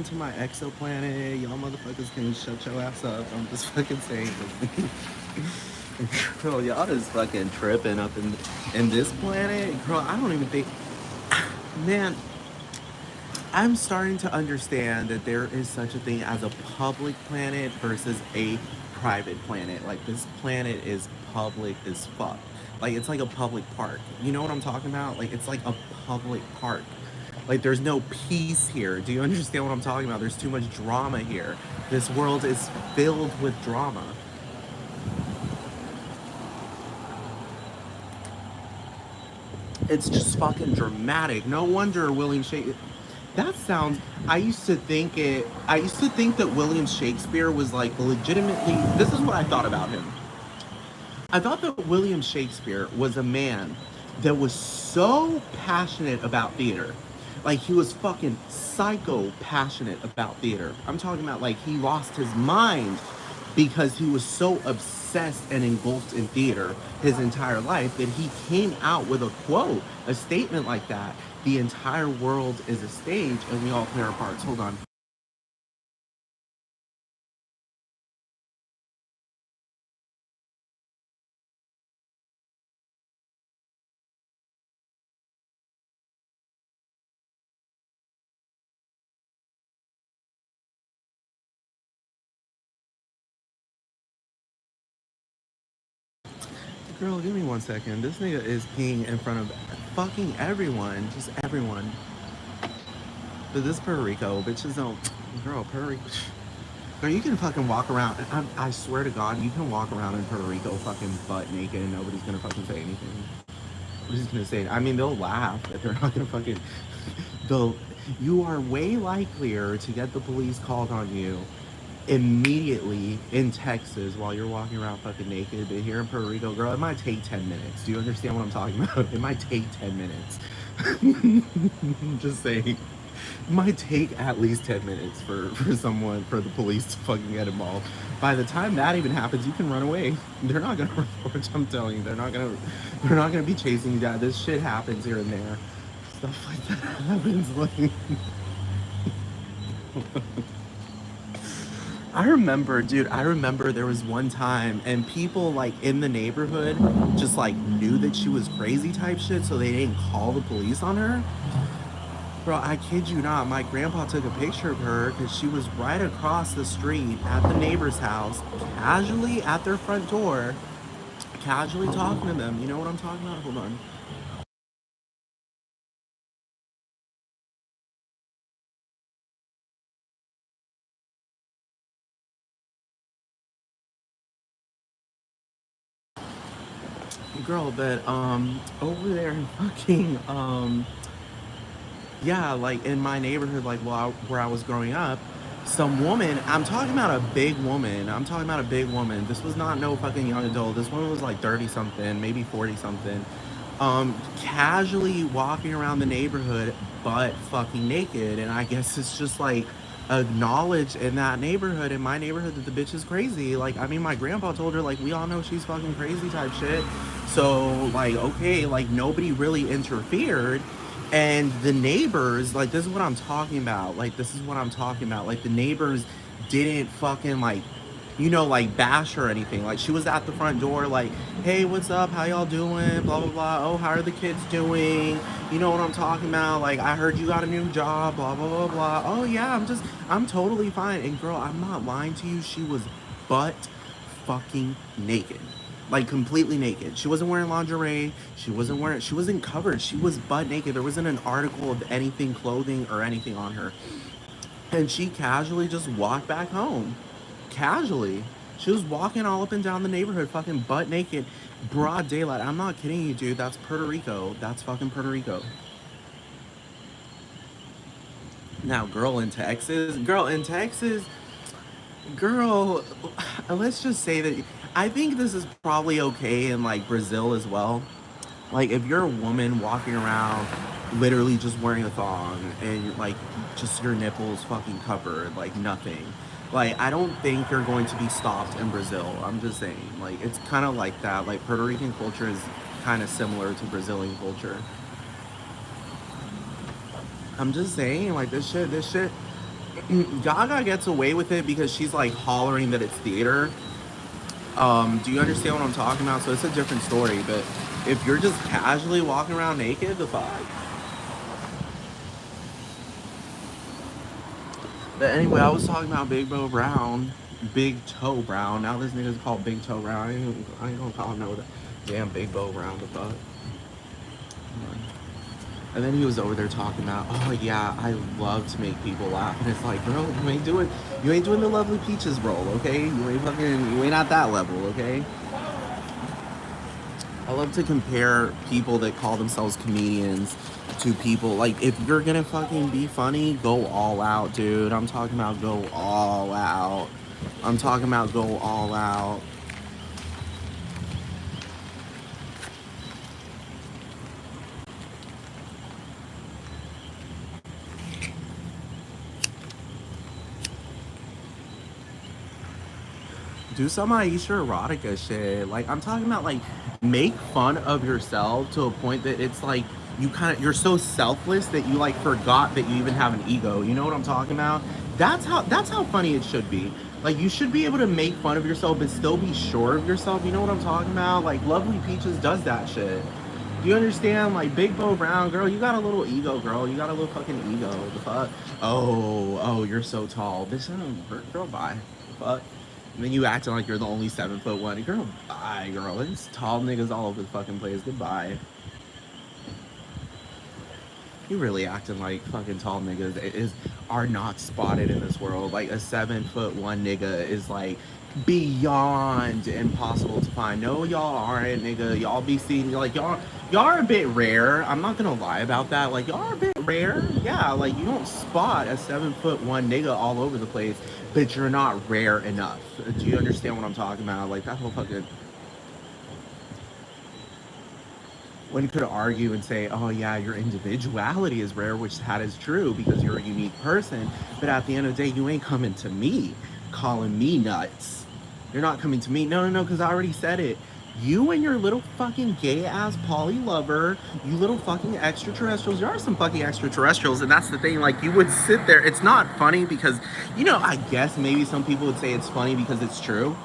going to my exoplanet. Y'all motherfuckers can shut your ass up. I'm just fucking saying. Girl, y'all just fucking tripping up in this planet. Girl, I don't even think. Man, I'm starting to understand that there is such a thing as a public planet versus a private planet. Like, this planet is public as fuck. Like, it's like a public park. You know what I'm talking about? Like, it's like a public park. Like, there's no peace here. Do you understand what I'm talking about? There's too much drama here. This world is filled with drama. It's just fucking dramatic. No wonder William Shakespeare. That sounds. I used to think that William Shakespeare was like legitimately. This is what I thought about him. I thought that William Shakespeare was a man that was so passionate about theater. Like, he was fucking psycho passionate about theater. I'm talking about like he lost his mind because he was so obsessed and engulfed in theater his entire life that he came out with a quote, a statement like that. The entire world is a stage and we all play our parts. Hold on. Girl, give me 1 second. This nigga is peeing in front of fucking everyone. Just everyone. But this Puerto Rico, bitches don't. Girl, Puerto Rico. Girl, you can fucking walk around. I swear to God, you can walk around in Puerto Rico fucking butt naked and nobody's gonna fucking say anything. Nobody's gonna say. I mean, they'll laugh, but they're not gonna fucking. They'll. You are way likelier to get the police called on you immediately in Texas while you're walking around fucking naked. But here in Puerto Rico, girl, it might take 10 minutes. Do you understand what I'm talking about? It might take 10 minutes. Just saying. It might take at least 10 minutes for the police to fucking get involved. By the time that even happens, you can run away. They're not gonna report. I'm telling you, they're not gonna be chasing you down. This shit happens here and there. Stuff like that happens. Like, I remember, dude, I remember there was one time and people like in the neighborhood just like knew that she was crazy type shit, so they didn't call the police on her. Bro, I kid you not, my grandpa took a picture of her because she was right across the street at the neighbor's house, casually at their front door, casually talking to them. You know what I'm talking about? Hold on. Girl, but over there in fucking yeah, like in my neighborhood, like where I was growing up, some woman, I'm talking about a big woman. I'm talking about a big woman. This was not no fucking young adult. This woman was like 30 something, maybe 40 something. Casually walking around the neighborhood, butt fucking naked. And I guess it's just like acknowledged in that neighborhood, in my neighborhood, that the bitch is crazy. Like, I mean, my grandpa told her, like, we all know she's fucking crazy type shit. So, like, okay, like, nobody really interfered. And the neighbors, like, this is what I'm talking about. Like, this is what I'm talking about. Like, the neighbors didn't fucking, like, like bash her or anything. Like, she was at the front door, like, hey, what's up? How y'all doing? Blah, blah, blah. Oh, how are the kids doing? You know what I'm talking about? Like, I heard you got a new job, blah, blah, blah, blah. Oh, yeah, I'm totally fine. And girl, I'm not lying to you. She was butt fucking naked. Like, completely naked. She wasn't wearing lingerie. She wasn't covered. She was butt naked. There wasn't an article of anything, clothing or anything on her. And she casually just walked back home. Casually. She was walking all up and down the neighborhood, fucking butt naked, broad daylight. I'm not kidding you, dude. That's Puerto Rico. That's fucking Puerto Rico. Now, girl in Texas, girl, let's just say that I think this is probably okay in like Brazil as well. Like, if you're a woman walking around literally just wearing a thong and like just your nipples fucking covered, like nothing, like, I don't think you're going to be stopped in Brazil. I'm just saying, like, it's kind of like that. Like, Puerto Rican culture is kind of similar to Brazilian culture. I'm just saying, like, this shit. Gaga gets away with it because she's like hollering that it's theater. Do you understand what I'm talking about? So it's a different story. But if you're just casually walking around naked, the fuck. But anyway, I was talking about Big Bo Brown, Big Toe Brown. Now this nigga's called Big Toe Brown. I ain't gonna call him no damn Big Bo Brown. The fuck. And then he was over there talking about, oh yeah, I love to make people laugh. And it's like, girl, you ain't doing the Lovely Peaches role, okay? You ain't at that level, okay? I love to compare people that call themselves comedians to people like, if you're gonna fucking be funny, go all out, dude. I'm talking about go all out. I'm talking about go all out. Do some Aisha erotica shit. Like, I'm talking about like make fun of yourself to a point that it's like you're so selfless that you like forgot that you even have an ego. You know what I'm talking about? That's how funny it should be. Like, you should be able to make fun of yourself but still be sure of yourself. You know what I'm talking about? Like, Lovely Peaches does that shit. Do you understand? Like, Big Bo Brown, girl, you got a little ego, girl. You got a little fucking ego. The fuck? Oh, you're so tall. This isn't hurt, girl. Bye. The fuck? And then you acting like you're the only 7'1". Girl, bye, girl. There's tall niggas all over the fucking place. Goodbye. You really acting like fucking tall niggas are not spotted in this world. Like, a 7'1" nigga is like beyond impossible to find. No, y'all aren't, nigga. Y'all be seen like y'all are a bit rare. I'm not gonna lie about that. Like, y'all are a bit rare. Yeah, like you don't spot a 7'1" nigga all over the place, but you're not rare enough. Do you understand what I'm talking about? Like, that whole fucking one could argue and say, oh yeah, your individuality is rare, which that is true because you're a unique person. But at the end of the day, you ain't coming to me calling me nuts. You're not coming to me. No, because I already said it. You and your little fucking gay ass poly lover, you little fucking extraterrestrials. You are some fucking extraterrestrials, and that's the thing. Like, you would sit there. It's not funny because, I guess maybe some people would say it's funny because it's true.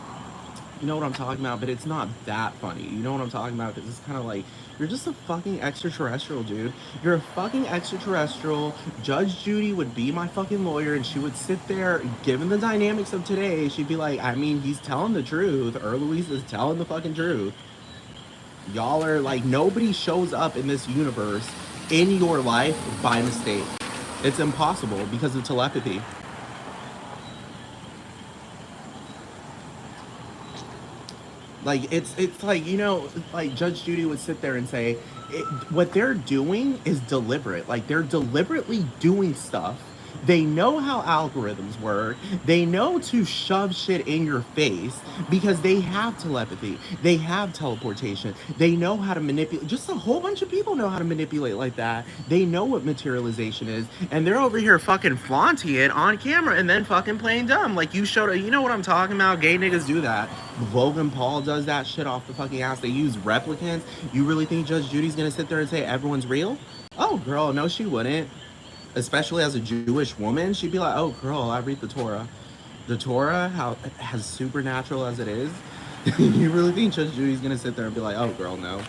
You know what I'm talking about, but it's not that funny. You know what I'm talking about? Because it's kind of like, you're just a fucking extraterrestrial, dude. You're a fucking extraterrestrial. Judge Judy would be my fucking lawyer, and she would sit there, given the dynamics of today, she'd be like, I mean, he's telling the truth. Louise is telling the fucking truth. Y'all are like, nobody shows up in this universe in your life by mistake. It's impossible because of telepathy. Like, it's like, like Judge Judy would sit there and say, what they're doing is deliberate. Like, they're deliberately doing stuff. They know how algorithms work. They know to shove shit in your face because they have telepathy. They have teleportation. They know how to manipulate. Just a whole bunch of people know how to manipulate like that. They know what materialization is. And they're over here fucking flaunting it on camera and then fucking playing dumb. Like, you know what I'm talking about? Gay niggas do that. Logan Paul does that shit off the fucking ass. They use replicants. You really think Judge Judy's gonna sit there and say everyone's real? Oh, girl, no, she wouldn't. Especially as a Jewish woman, she'd be like, "Oh, girl, I read the Torah. The Torah, how as supernatural as it is, you really think Judge Judy's gonna sit there and be like, "Oh, girl, no"?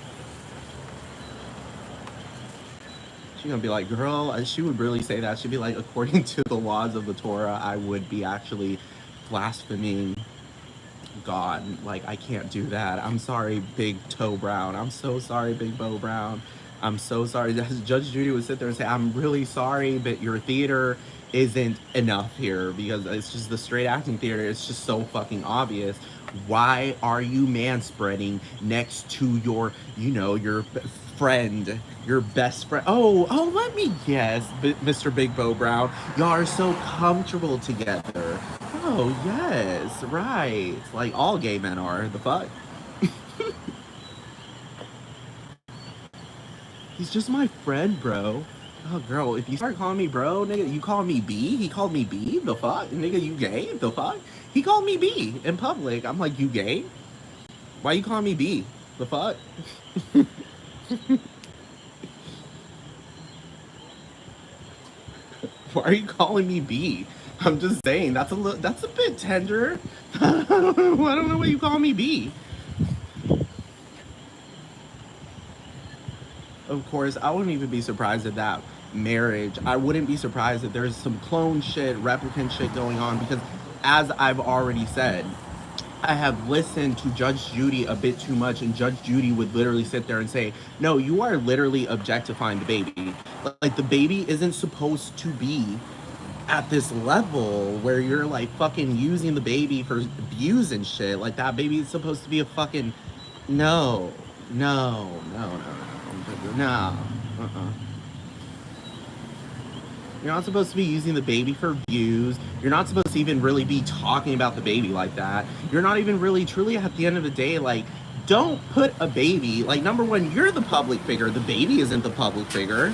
She's gonna be like, "Girl," and she would really say that. She'd be like, "According to the laws of the Torah, I would be actually blaspheming God. Like, I can't do that. I'm sorry, Big Toe Brown. I'm so sorry, Big Bo Brown. I'm so sorry." Judge Judy would sit there and say, "I'm really sorry, but your theater isn't enough here because it's just the straight acting theater. It's just so fucking obvious. Why are you manspreading next to your friend, your best friend? Oh, let me guess, Mr. Big Bo Brown. Y'all are so comfortable together. Oh, yes, right. Like all gay men are. The fuck? He's just my friend, bro. Oh, girl, if you start calling me bro, nigga, you call me B? He called me B? The fuck? Nigga, you gay? The fuck? He called me B in public. I'm like, you gay? Why you calling me B? The fuck? Why are you calling me B? I'm just saying that's a bit tender. I don't know what you call me B. Of course, I wouldn't even be surprised at that marriage. I wouldn't be surprised if there's some clone shit, replicant shit going on because, as I've already said, I have listened to Judge Judy a bit too much, and Judge Judy would literally sit there and say, "No, you are literally objectifying the baby. Like the baby isn't supposed to be at this level where you're like fucking using the baby for views and shit. Like that baby is supposed to be a fucking no, no. Uh-uh. You're not supposed to be using the baby for views. You're not supposed to even really be talking about the baby like that. You're not even really truly at the end of the day, like, don't put a baby, like, number one, you're the public figure. The baby isn't the public figure.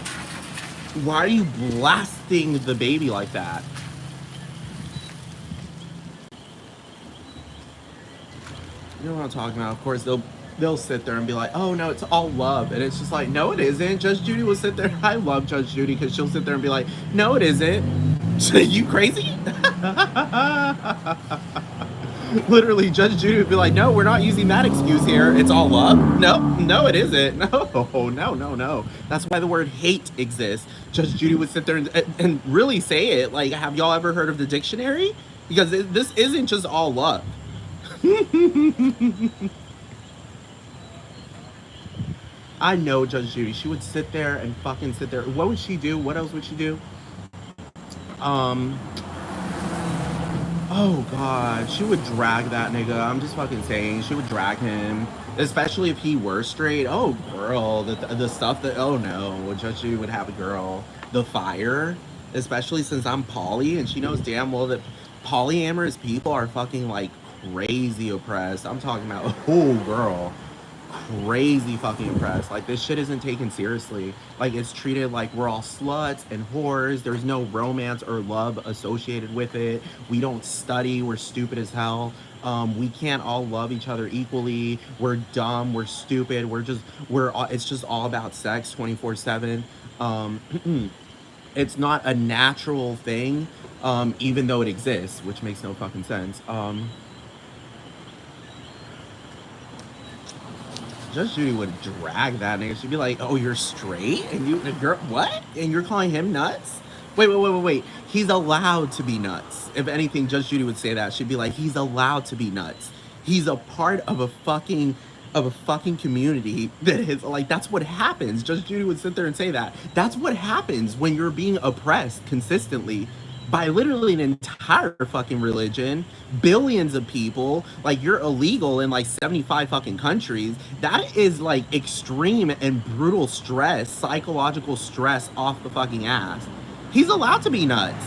Why are you blasting the baby like that? You know what I'm talking about? Of course, they'll sit there and be like, "Oh no, it's all love," and it's just like, "No, it isn't." Judge Judy will sit there. I love Judge Judy because she'll sit there and be like, "No, it isn't." You crazy? Literally, Judge Judy would be like, "No, we're not using that excuse here. It's all love." No, no, it isn't. No. That's why the word hate exists. Judge Judy would sit there and really say it. Like, have y'all ever heard of the dictionary? Because this isn't just all love. I know Judge Judy. She would sit there and fucking sit there. What would she do? What else would she do? Um, oh god, she would drag that nigga. I'm just fucking saying, she would drag him, especially if he were straight. Oh girl, the stuff that oh no, Judge Judy would have a girl. The fire, especially since I'm poly, and she knows damn well that polyamorous people are fucking like crazy oppressed. I'm talking about oh girl, crazy fucking impressed. Like this shit isn't taken seriously. Like it's treated like we're all sluts and whores. There's no romance or love associated with it. We don't study. We're stupid as hell. We can't all love each other equally. We're dumb. We're stupid. It's just all about sex 24/7. Um, it's not a natural thing, even though it exists, which makes no fucking sense. Judge Judy would drag that nigga. She'd be like, "Oh, you're straight, and you're what? And you're calling him nuts? Wait. He's allowed to be nuts. If anything, Judge Judy would say that. She'd be like, he's allowed to be nuts. He's a part of a fucking community that is like that's what happens." Judge Judy would sit there and say that. That's what happens when you're being oppressed consistently by literally an entire fucking religion, billions of people. Like you're illegal in like 75 fucking countries. That is like extreme and brutal stress, psychological stress off the fucking ass. He's allowed to be nuts.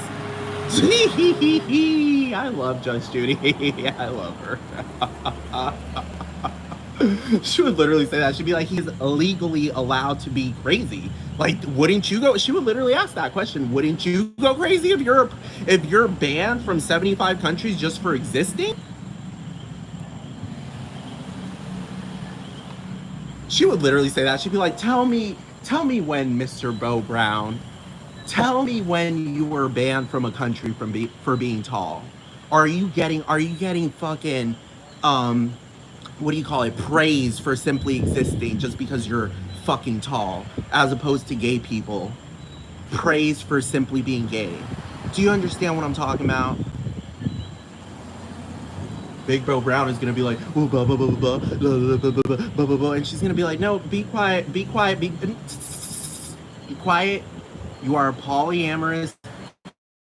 I love Judge Judy. I love her. She would literally say that. She'd be like, he's legally allowed to be crazy. Like, wouldn't you go? She would literally ask that question. Wouldn't you go crazy if you're banned from 75 countries just for existing? She would literally say that. She'd be like, tell me when, Mr. Bo Brown, tell me when you were banned from a country for being tall. Are you getting fucking um what do you call it, praise for simply existing just because you're fucking tall, as opposed to gay people praise for simply being gay? Do you understand what I'm talking about? Big Bro Brown is gonna be like, ooh, blah, blah, blah, blah, blah, blah, blah, blah, blah, blah, blah, and she's gonna be like, no, be quiet. You are a polyamorous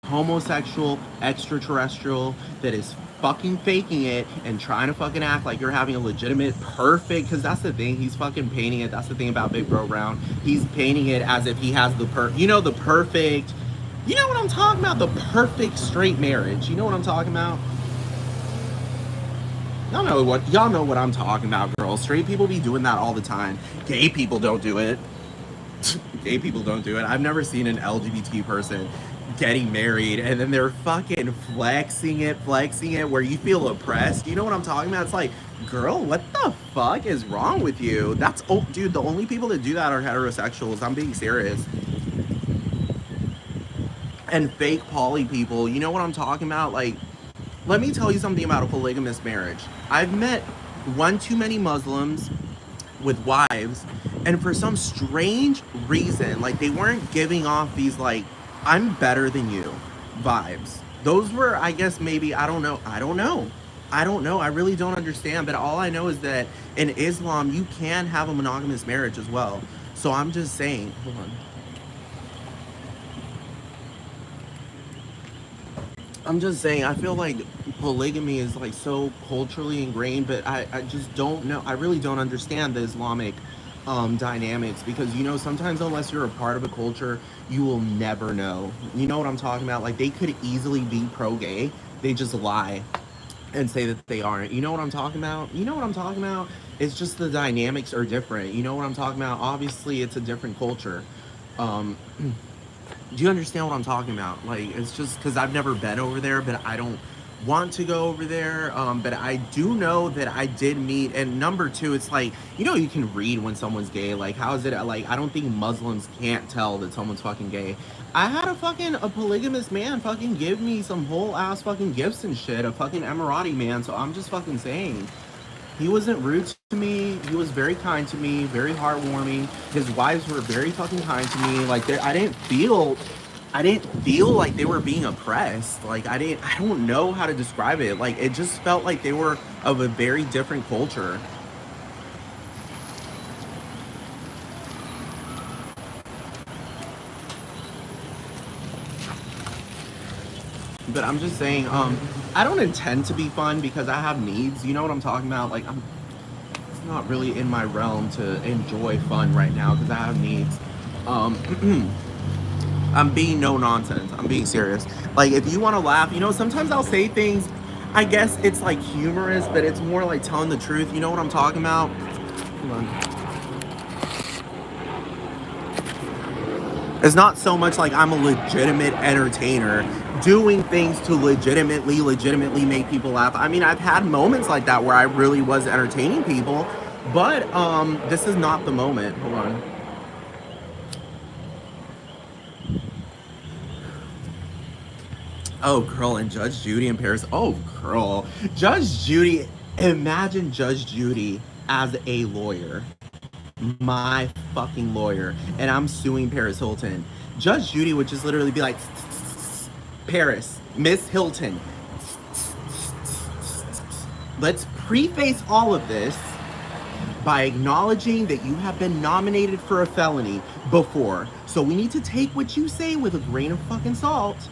homosexual extraterrestrial that is fucking faking it and trying to fucking act like you're having a legitimate perfect, because that's the thing, he's fucking painting it. That's the thing about Big Bro Brown. He's painting it as if he has the perfect, you know what I'm talking about, the perfect straight marriage. You know what I'm talking about? Y'all know what I'm talking about, girls. Straight people be doing that all the time. Gay people don't do it. Gay people don't do it. I've never seen an LGBT person getting married and then they're fucking flexing it where you feel oppressed. You know what I'm talking about? It's like, girl, what the fuck is wrong with you? Dude, the only people that do that are heterosexuals. I'm being serious. and fake poly people. You know what I'm talking about? Like, let me tell you something about a polygamous marriage. I've met one too many Muslims with wives, and for some strange reason, like they weren't giving off these like I'm better than you vibes. Those were, I guess, maybe I don't know. I really don't understand. But all I know is that in Islam, you can have a monogamous marriage as well. So I'm just saying. Hold on. I'm just saying, I feel like polygamy is like so culturally ingrained, but I just don't know. I really don't understand the Islamic dynamics because, sometimes unless you're a part of a culture, you will never know. You know what I'm talking about? Like, they could easily be pro gay, they just lie and say that they aren't. You know what I'm talking about? You know what I'm talking about? It's just the dynamics are different. You know what I'm talking about? Obviously, it's a different culture. Um, do you understand what I'm talking about? Like, it's just because I've never been over there, but I don't want to go over there. But I do know that I did meet. And number two, it's like, you can read when someone's gay. Like, how is it? Like, I don't think Muslims can't tell that someone's fucking gay. I had a polygamous man fucking give me some whole ass fucking gifts and shit, a fucking Emirati man. So I'm just fucking saying. He wasn't rude to me. He was very kind to me, very heartwarming. His wives were very fucking kind to me. Like I didn't feel like they were being oppressed. Like I don't know how to describe it. Like it just felt like they were of a very different culture. But I'm just saying, I don't intend to be fun because I have needs. You know what I'm talking about? Like it's not really in my realm to enjoy fun right now because I have needs. Um, I'm being no nonsense. I'm being serious. Like, if you want to laugh, sometimes I'll say things. I guess it's like humorous, but it's more like telling the truth. You know what I'm talking about? Hold on. It's not so much like I'm a legitimate entertainer doing things to legitimately make people laugh. I mean, I've had moments like that where I really was entertaining people, but this is not the moment. Hold on. Oh, girl, and Judge Judy in Paris. Oh, girl. Judge Judy. Imagine Judge Judy as a lawyer. My fucking lawyer. And I'm suing Paris Hilton. Judge Judy would just literally be like, Paris, Miss Hilton, let's preface all of this by acknowledging that you have been nominated for a felony before. So we need to take what you say with a grain of fucking salt.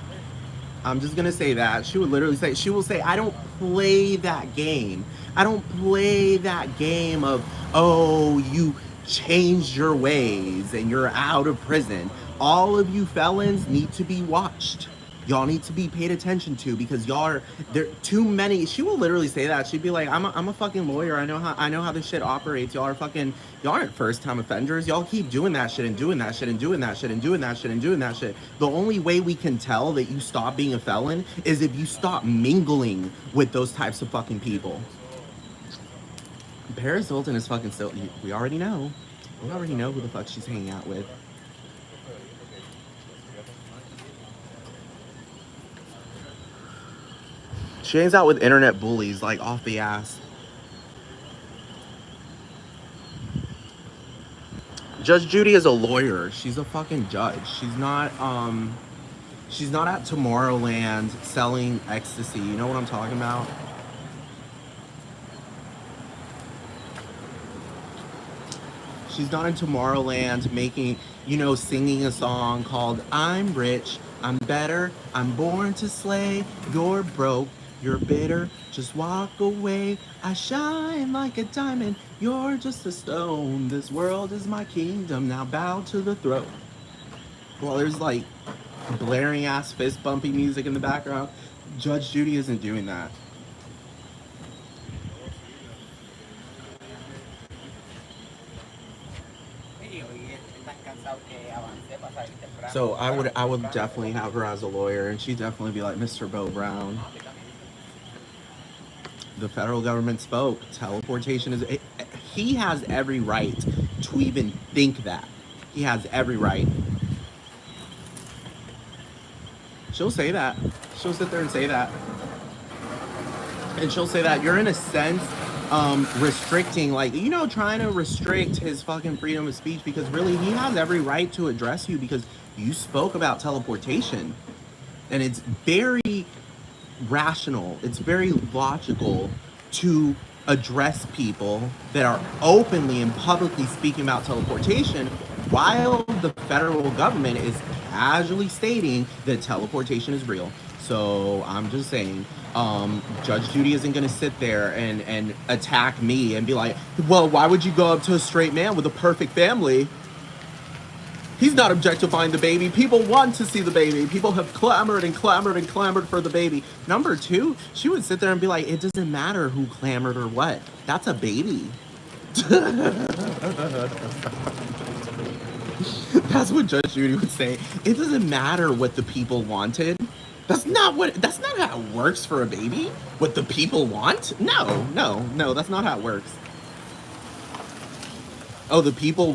I'm just gonna say that. She will say, I don't play that game. I don't play that game of, oh, you changed your ways and you're out of prison. All of you felons need to be watched. Y'all need to be paid attention to because y'all are there too many. She will literally say that. She'd be like, I'm a fucking lawyer. I know how this shit operates. Y'all aren't first time offenders. Y'all keep doing that shit and doing that shit and doing that shit and doing that shit and doing that shit. The only way we can tell that you stop being a felon is if you stop mingling with those types of fucking people. Paris Hilton is fucking still. We already know. We already know who the fuck she's hanging out with. She hangs out with internet bullies like off the ass. Judge Judy is a lawyer. She's a fucking judge. She's not at Tomorrowland selling ecstasy. You know what I'm talking about? She's not in Tomorrowland making, singing a song called I'm rich, I'm better, I'm born to slay, you're broke, you're bitter, just walk away. I shine like a diamond, you're just a stone. This world is my kingdom, now bow to the throne. Well, there's like blaring ass fist bumping music in the background. Judge Judy isn't doing that. So I would definitely have her as a lawyer, and she'd definitely be like, Mr. Bo Brown, the federal government spoke. Teleportation is. He has every right to even think that. He has every right. She'll say that. She'll sit there and say that. And she'll say that you're in a sense restricting, like, you know, trying to restrict his fucking freedom of speech, because really he has every right to address you because you spoke about teleportation. And it's very rational, it's very logical to address people that are openly and publicly speaking about teleportation while the federal government is casually stating that teleportation is real. So I'm just saying, Judge Judy isn't going to sit there and attack me and be like, well, why would you go up to a straight man with a perfect family? He's not objectifying the baby. People want to see the baby. People have clamored and clamored and clamored for the baby. Number two, she would sit there and be like, it doesn't matter who clamored or what. That's a baby. That's what Judge Judy would say. It doesn't matter what the people wanted. That's not how it works for a baby. What the people want? No, that's not how it works. Oh, the people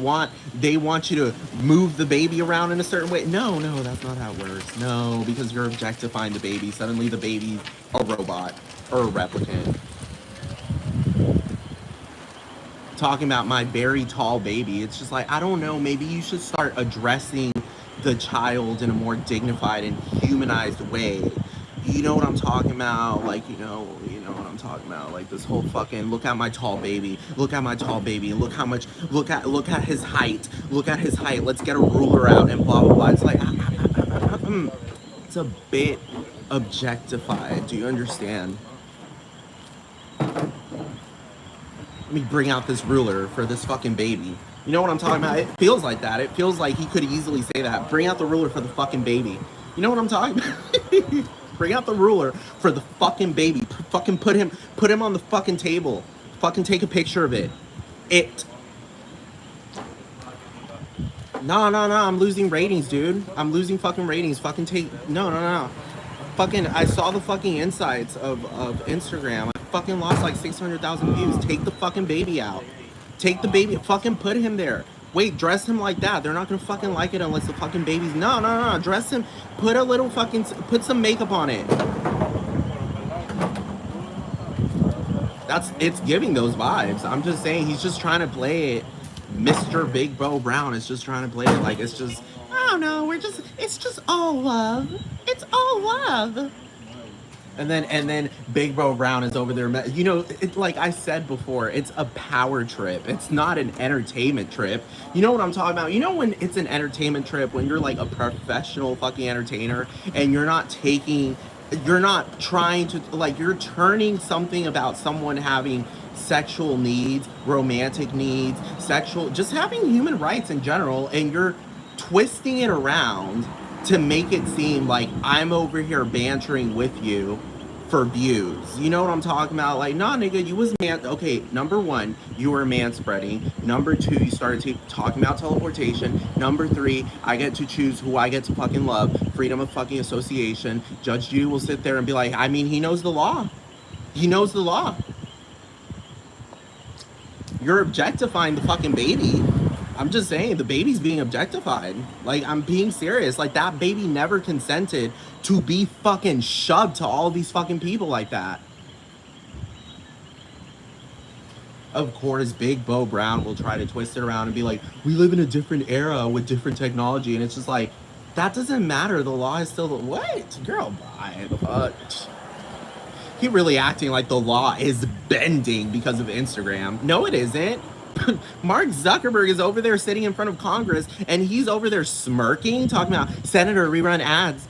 they want you to move the baby around in a certain way. No, that's not how it works. No, because you're objectifying the baby. Suddenly the baby's a robot or a replicant. Talking about my very tall baby. It's just like, I don't know, maybe you should start addressing the child in a more dignified and humanized way. You know what I'm talking about? Like, you know what I'm talking about? Like this whole fucking look at my tall baby, look at my tall baby, and look at his height, let's get a ruler out and blah blah blah. It's like it's a bit objectified. Do you understand? Let me bring out this ruler for this fucking baby. You know what I'm talking about? It feels like that. It feels like he could easily say that. Bring out the ruler for the fucking baby. You know what I'm talking about? Bring out the ruler for the fucking baby. Fucking put him on the fucking table. Fucking take a picture of it. No, I'm losing ratings, dude. I'm losing fucking ratings. Fucking take, no. Fucking, I saw the fucking insights of Instagram. I fucking lost like 600,000 views. Take the fucking baby out. Take the baby, fucking put him there. Wait, dress him like that. They're not gonna fucking like it unless the fucking baby's, no. Dress him, put put some makeup on it. It's giving those vibes. I'm just saying, he's just trying to play it. Mr. Big Bo Brown is just trying to play it like it's just, I don't know, it's just all love. It's all love. And then Big Bro Brown is over there. You know, like I said before, it's a power trip. It's not an entertainment trip. You know what I'm talking about? You know when it's an entertainment trip, when you're like a professional fucking entertainer and you're not trying to, like, you're turning something about someone having sexual needs, romantic needs, just having human rights in general, and you're twisting it around to make it seem like I'm over here bantering with you for views. You know what I'm talking about? Like, nah, nigga, you was okay, number one, you were manspreading. Number two, you started talking about teleportation. Number three, I get to choose who I get to fucking love. Freedom of fucking association. Judge Judy will sit there and be like, I mean, he knows the law. He knows the law. You're objectifying the fucking baby. I'm just saying, the baby's being objectified. Like, I'm being serious. Like, that baby never consented to be fucking shoved to all these fucking people like that. Of course, Big Bo Brown will try to twist it around and be like, we live in a different era with different technology. And it's just like, that doesn't matter. The law is still the, what? Girl, bye. The fuck? He really acting like the law is bending because of Instagram. No, it isn't. Mark Zuckerberg is over there sitting in front of Congress and he's over there smirking, talking about Senator rerun ads.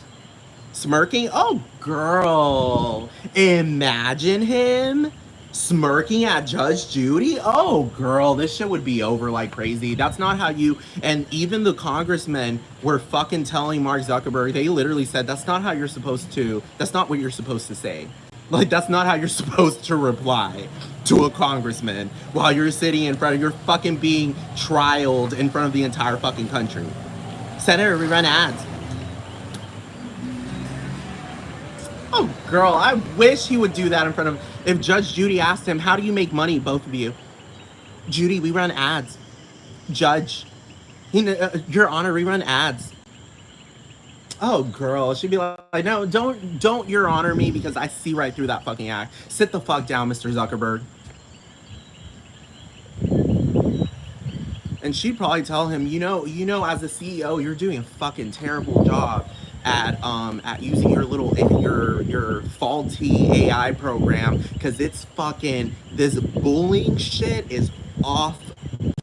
Smirking? Oh, girl. Imagine him smirking at Judge Judy. Oh, girl, this shit would be over like crazy. That's not how you, and even the congressmen were fucking telling Mark Zuckerberg, they literally said, that's not how you're supposed to, that's not what you're supposed to say. Like, that's not how you're supposed to reply to a congressman while you're sitting in front of, you're fucking being trialed in front of the entire fucking country. Senator, we run ads. Oh, girl, I wish he would do that in front of, if Judge Judy asked him, how do you make money, both of you? Judy, we run ads. Judge, Your Honor, we run ads. Oh, girl, she'd be like, no, don't Your Honor me because I see right through that fucking act. Sit the fuck down, Mr. Zuckerberg. And she'd probably tell him, as a CEO, you're doing a fucking terrible job at using your your faulty AI program because it's fucking this bullying shit is off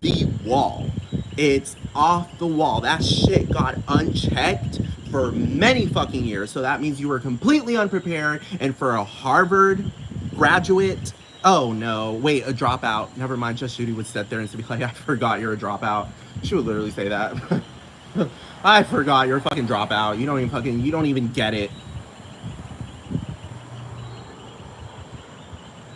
the wall. It's off the wall. That shit got unchecked for many fucking years. So that means you were completely unprepared. And for a Harvard graduate, oh no, wait, a dropout. Never mind. Just Judy would sit there and be like, I forgot you're a dropout. She would literally say that. I forgot you're a fucking dropout. You don't even get it.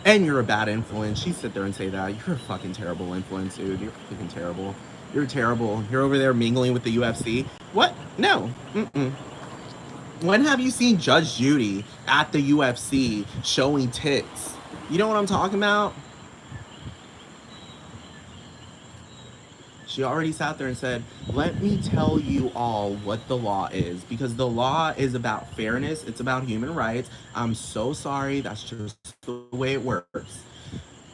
And you're a bad influence. She'd sit there and say that. You're a fucking terrible influence, dude. You're fucking terrible. You're terrible. You're over there mingling with the UFC. What? No. Mm-mm. When have you seen Judge Judy at the UFC showing tits? You know what I'm talking about? She already sat there and said, let me tell you all what the law is. Because the law is about fairness. It's about human rights. I'm so sorry. That's just the way it works.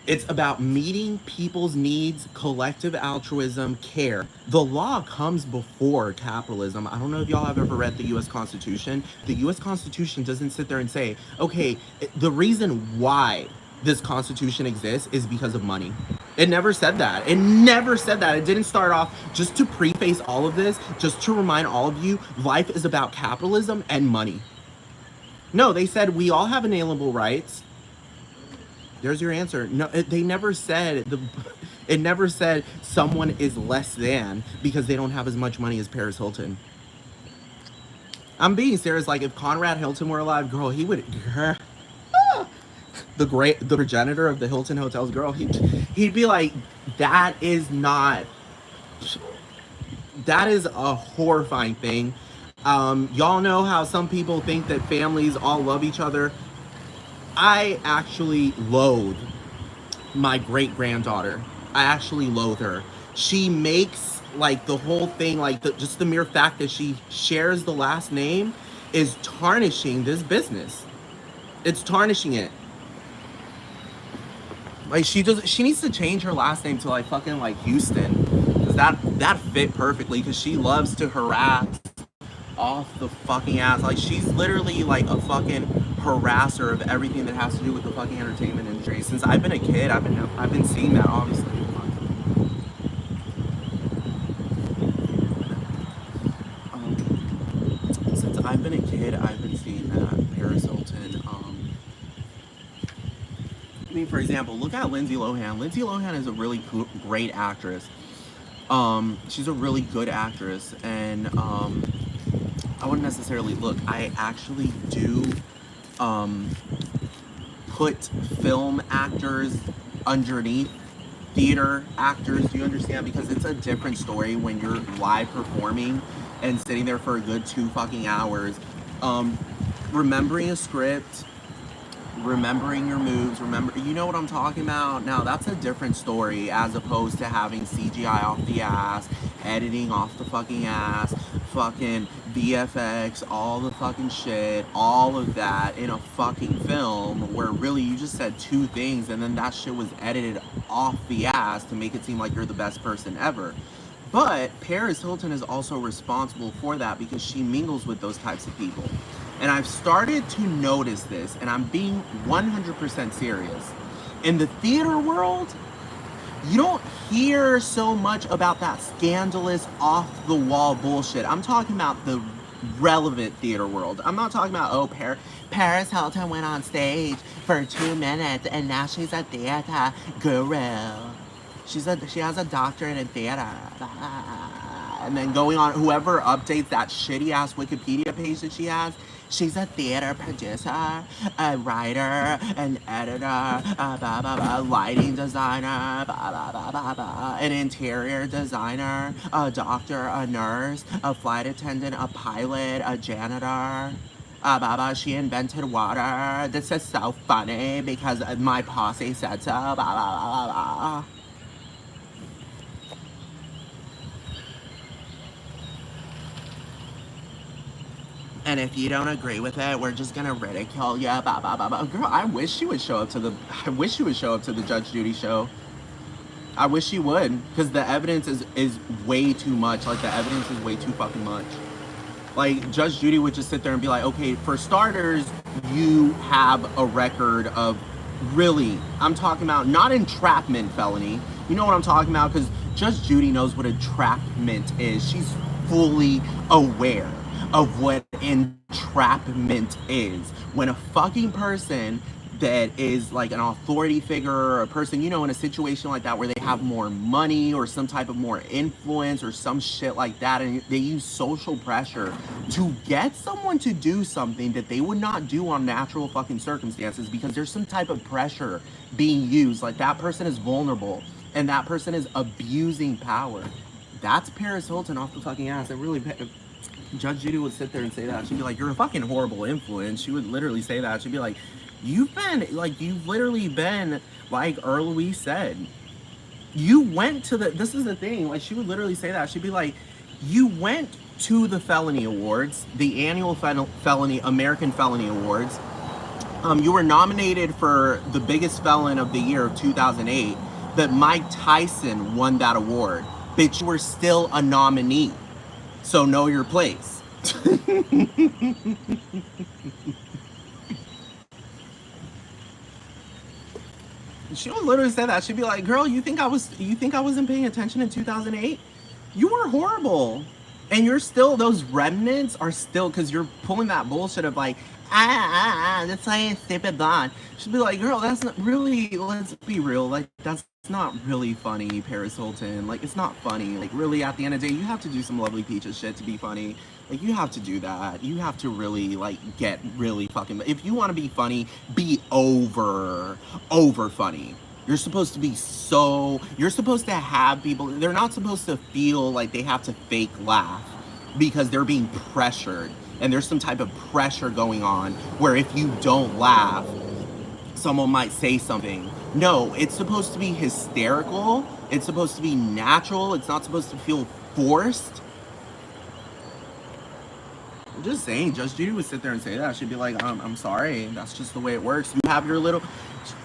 It's about meeting people's needs, collective altruism, care. The law comes before capitalism. I don't know if y'all have ever read the US Constitution. The US Constitution doesn't sit there and say, okay, the reason why this Constitution exists is because of money. It never said that. It never said that. It didn't start off just to preface all of this, just to remind all of you, life is about capitalism and money. No, they said we all have inalienable rights. There's your answer. No, they never said it never said someone is less than because they don't have as much money as Paris Hilton. I'm being serious. Like if Conrad Hilton were alive, girl, he would. The progenitor of the Hilton Hotels, girl, he'd be like, that is not. That is a horrifying thing. Y'all know how some people think that families all love each other. I actually loathe my great granddaughter. I actually loathe her. She makes like the whole thing, like just the mere fact that she shares the last name is tarnishing this business. It's tarnishing it. Like she needs to change her last name to like fucking like Houston, because that fit perfectly. Because she loves to harass off the fucking ass. Like she's literally like a fucking harasser of everything that has to do with the fucking entertainment industry. Since I've been a kid, I've been seeing that obviously. Since I've been a kid, I've been seeing that Paris Hilton. I mean, for example, look at Lindsay Lohan. Lindsay Lohan is a really great actress. She's a really good actress, and I wouldn't necessarily look. I actually do put film actors underneath theater actors. Do you understand? Because it's a different story when you're live performing and sitting there for a good 2 fucking hours, remembering a script, remembering your moves, you know what I'm talking about. Now that's a different story as opposed to having CGI off the ass, editing off the fucking ass, fucking VFX, all the fucking shit, all of that in a fucking film where really you just said 2 things and then that shit was edited off the ass to make it seem like you're the best person ever. But Paris Hilton is also responsible for that because she mingles with those types of people. And I've started to notice this, and I'm being 100% serious. In the theater world, you don't hear so much about that scandalous, off-the-wall bullshit. I'm talking about the relevant theater world. I'm not talking about, oh, Paris Hilton went on stage for 2 minutes, and now she's a theater guru. She has a doctorate in theater. And then going on, whoever updates that shitty ass Wikipedia page that she has, she's a theater producer, a writer, an editor, lighting designer, an interior designer, a doctor, a nurse, a flight attendant, a pilot, a janitor. She invented water. This is so funny because my posse said so. And if you don't agree with it, we're just gonna ridicule you. Blah blah blah blah. Girl, I wish she would show up to the. I wish she would show up to the Judge Judy show. I wish she would, because the evidence is way too much. Like the evidence is way too fucking much. Like Judge Judy would just sit there and be like, okay, for starters, you have a record of really. I'm talking about not entrapment felony. You know what I'm talking about? Because Judge Judy knows what entrapment is. She's fully aware of what entrapment is. When a fucking person that is like an authority figure or a person, you know, in a situation like that where they have more money or some type of more influence or some shit like that, and they use social pressure to get someone to do something that they would not do on natural fucking circumstances because there's some type of pressure being used. Like that person is vulnerable and that person is abusing power. That's Paris Hilton off the fucking ass. It really. Judge Judy would sit there and say that. She'd be like, you're a fucking horrible influence. She would literally say that. She'd be like, you've literally been, like Earl Louise said, you went to this is the thing, like she would literally say that. She'd be like, you went to the felony awards, the annual American Felony Awards. You were nominated for the biggest felon of the year of 2008, that Mike Tyson won that award. Bitch, you were still a nominee. So know your place. She would literally say that. She'd be like, "Girl, you think I wasn't paying attention in 2008? You were horrible." And you're still, those remnants are still, because you're pulling that bullshit of like, that's like a stupid blonde. She'd be like, girl, that's not really, let's be real, like, that's not really funny, Paris Hilton. Like, it's not funny. Like, really, at the end of the day, you have to do some lovely peaches shit to be funny. Like, you have to do that. You have to really, like, get really fucking, if you want to be funny, be over funny. You're supposed to be you're supposed to have people, they're not supposed to feel like they have to fake laugh because they're being pressured. And there's some type of pressure going on where if you don't laugh, someone might say something. No, it's supposed to be hysterical. It's supposed to be natural. It's not supposed to feel forced. I'm just saying, Judge Judy would sit there and say that. She'd be like, I'm sorry, that's just the way it works. You have your little,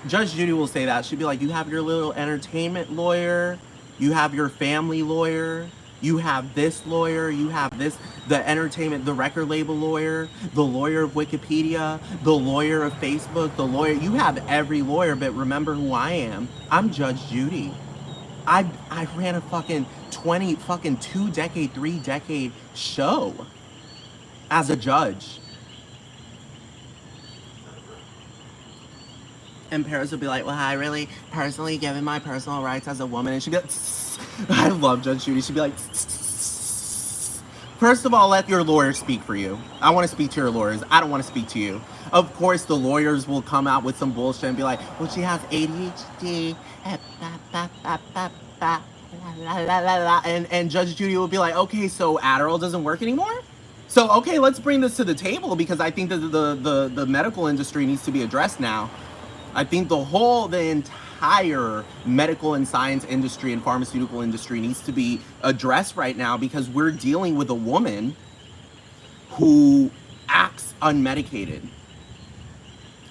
Judge Judy will say that. She'd be like, you have your little entertainment lawyer, you have your family lawyer, you have this lawyer, you have this, the entertainment, the record label lawyer, the lawyer of Wikipedia, the lawyer of Facebook, the lawyer, you have every lawyer, but remember who I am. I'm Judge Judy. I ran a fucking 2-decade, 3-decade show as a judge. And Paris would be like, well, I really personally given my personal rights as a woman. And she'd be like, I love Judge Judy. She'd be like, first of all, let your lawyers speak for you. I want to speak to your lawyers. I don't want to speak to you. Of course, the lawyers will come out with some bullshit and be like, well, she has ADHD. And Judge Judy will be like, okay, so Adderall doesn't work anymore? So, okay, let's bring this to the table because I think that the medical industry needs to be addressed now. I think the entire medical and science industry and pharmaceutical industry needs to be addressed right now because we're dealing with a woman who acts unmedicated.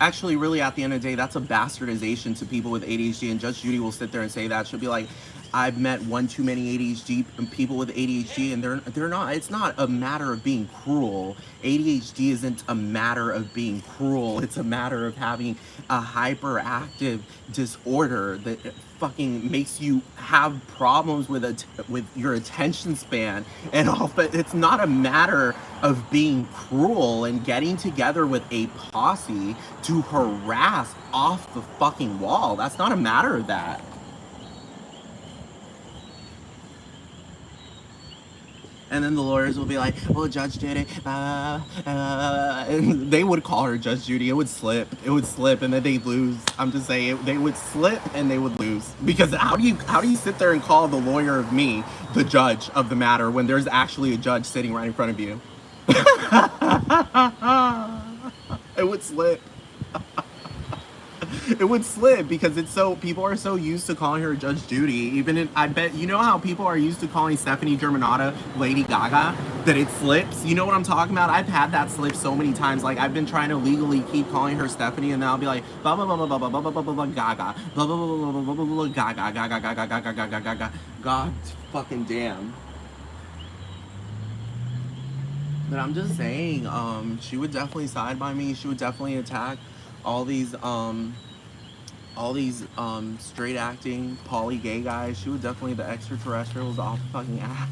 Actually, really, at the end of the day, that's a bastardization to people with ADHD, and Judge Judy will sit there and say that. She'll be like, I've met one too many ADHD people with ADHD, and they're not. It's not a matter of being cruel. ADHD isn't a matter of being cruel. It's a matter of having a hyperactive disorder that fucking makes you have problems with your attention span and all. But it's not a matter of being cruel and getting together with a posse to harass off the fucking wall. That's not a matter of that. And then the lawyers will be like, well, Judge Judy, and they would call her Judge Judy. It would slip, and then they'd lose. I'm just saying, they would slip and they would lose. Because how do you sit there and call the lawyer of me the judge of the matter when there's actually a judge sitting right in front of you? It would slip. It would slip because people are so used to calling her Judge Judy. I bet, you know how people are used to calling Stephanie Germanotta Lady Gaga? that it slips. You know what I'm talking about? I've had that slip so many times. Like I've been trying to legally keep calling her Stephanie, and then I'll be like blah blah blah blah blah blah blah blah blah blah gaga blah blah blah blah blah blah blah gaga gaga gaga gaga gaga gaga. God fucking damn. But I'm just saying, she would definitely side by me. She would definitely attack all these straight acting poly gay guys. She would definitely the extraterrestrials off the fucking ass.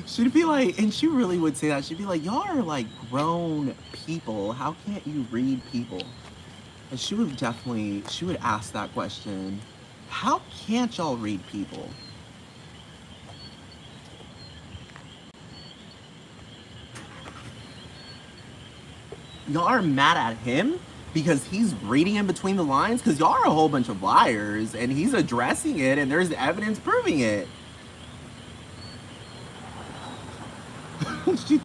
She'd be like, and she really would say that. She'd be like, y'all are like grown people. How can't you read people? And she would ask that question. How can't y'all read people? Y'all are mad at him because he's reading in between the lines? Because y'all are a whole bunch of liars and he's addressing it and there's evidence proving it.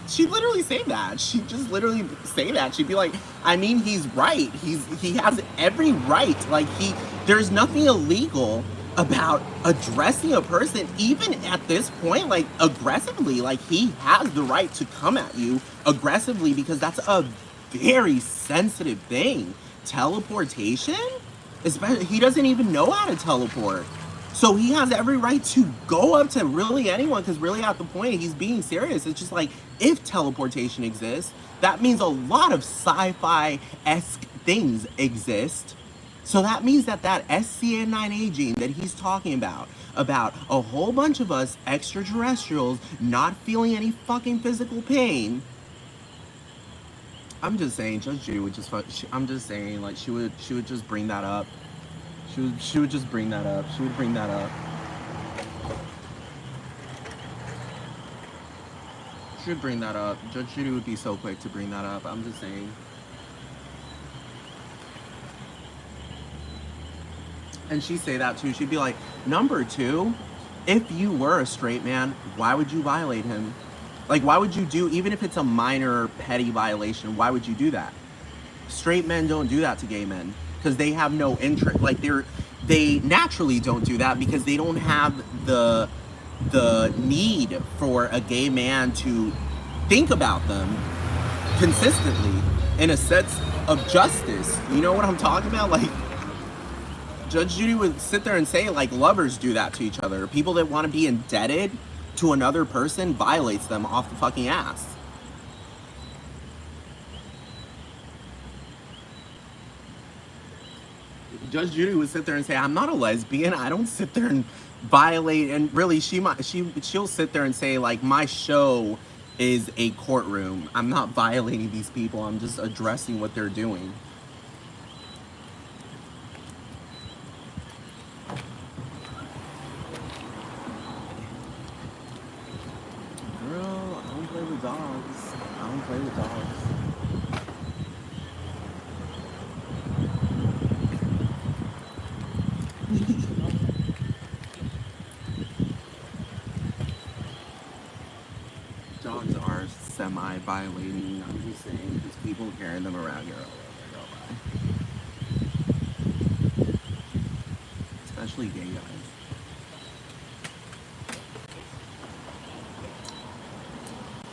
She'd literally say that. She'd just literally say that. She'd be like, I mean, he's right. He has every right. Like there's nothing illegal about addressing a person, even at this point, like aggressively. Like he has the right to come at you aggressively because that's a very sensitive thing. Teleportation? Especially, he doesn't even know how to teleport. So he has every right to go up to really anyone because really at the point he's being serious. It's just like if teleportation exists, that means a lot of sci-fi-esque things exist. So that means that SCN9A gene that he's talking about a whole bunch of us extraterrestrials not feeling any fucking physical pain. I'm just saying, Judge Judy would just I'm just saying, like she would just bring that up. She would just bring that up. She would bring that up. She would bring that up. Judge Judy would be so quick to bring that up. I'm just saying. And she'd say that too. She'd be like, number two, if you were a straight man, why would you violate him? Like, why would you do, even if it's a minor petty violation, why would you do that? Straight men don't do that to gay men because they have no interest. Like they naturally don't do that because they don't have the need for a gay man to think about them consistently in a sense of justice. You know what I'm talking about? Like Judge Judy would sit there and say like lovers do that to each other. People that want to be indebted to another person violates them off the fucking ass. Judge Judy would sit there and say, I'm not a lesbian. I don't sit there and violate. And really, she'll sit there and say, like, my show is a courtroom. I'm not violating these people. I'm just addressing what they're doing. Girl, I don't play with dogs. I don't play with dogs. Dogs are semi-violating, I'm just saying, because people carrying them around here all over, especially gay guys.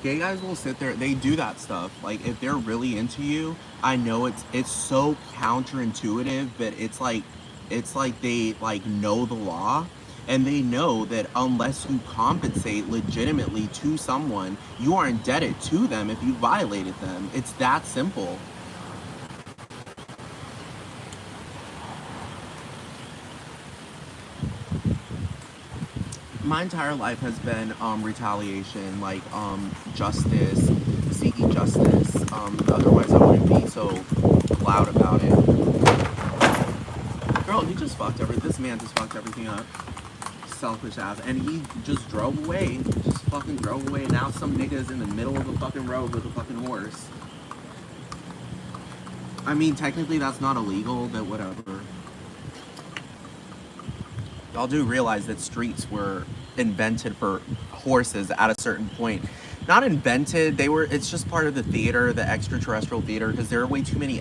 Gay guys will sit there, they do that stuff. Like, if they're really into you, I know it's so counterintuitive, but it's like they, like, know the law. And they know that unless you compensate legitimately to someone, you are indebted to them if you violated them. It's that simple. My entire life has been retaliation, like justice, seeking justice. Otherwise, I wouldn't be so loud about it. Girl, this man just fucked everything up. Selfish ass, and he just drove away. Just fucking drove away. Now some nigga's in the middle of the fucking road with a fucking horse. I mean, technically that's not illegal, but whatever. Y'all do realize that streets were invented for horses at a certain point not invented. It's just part of the theater, the extraterrestrial theater, because there are way too many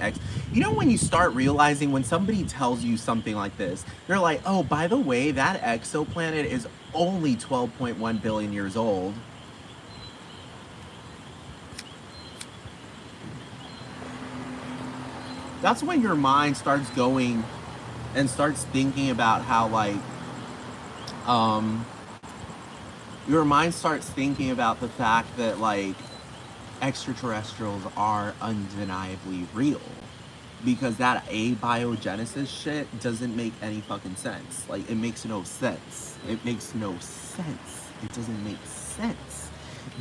you know, when you start realizing when somebody tells you something like this, they're like, oh, by the way, that exoplanet is only 12.1 billion years old. That's when your mind starts going and starts thinking about how, like, um, your mind starts thinking about the fact that, like, extraterrestrials are undeniably real. Because that abiogenesis shit doesn't make any fucking sense. Like, it makes no sense. It makes no sense. It doesn't make sense.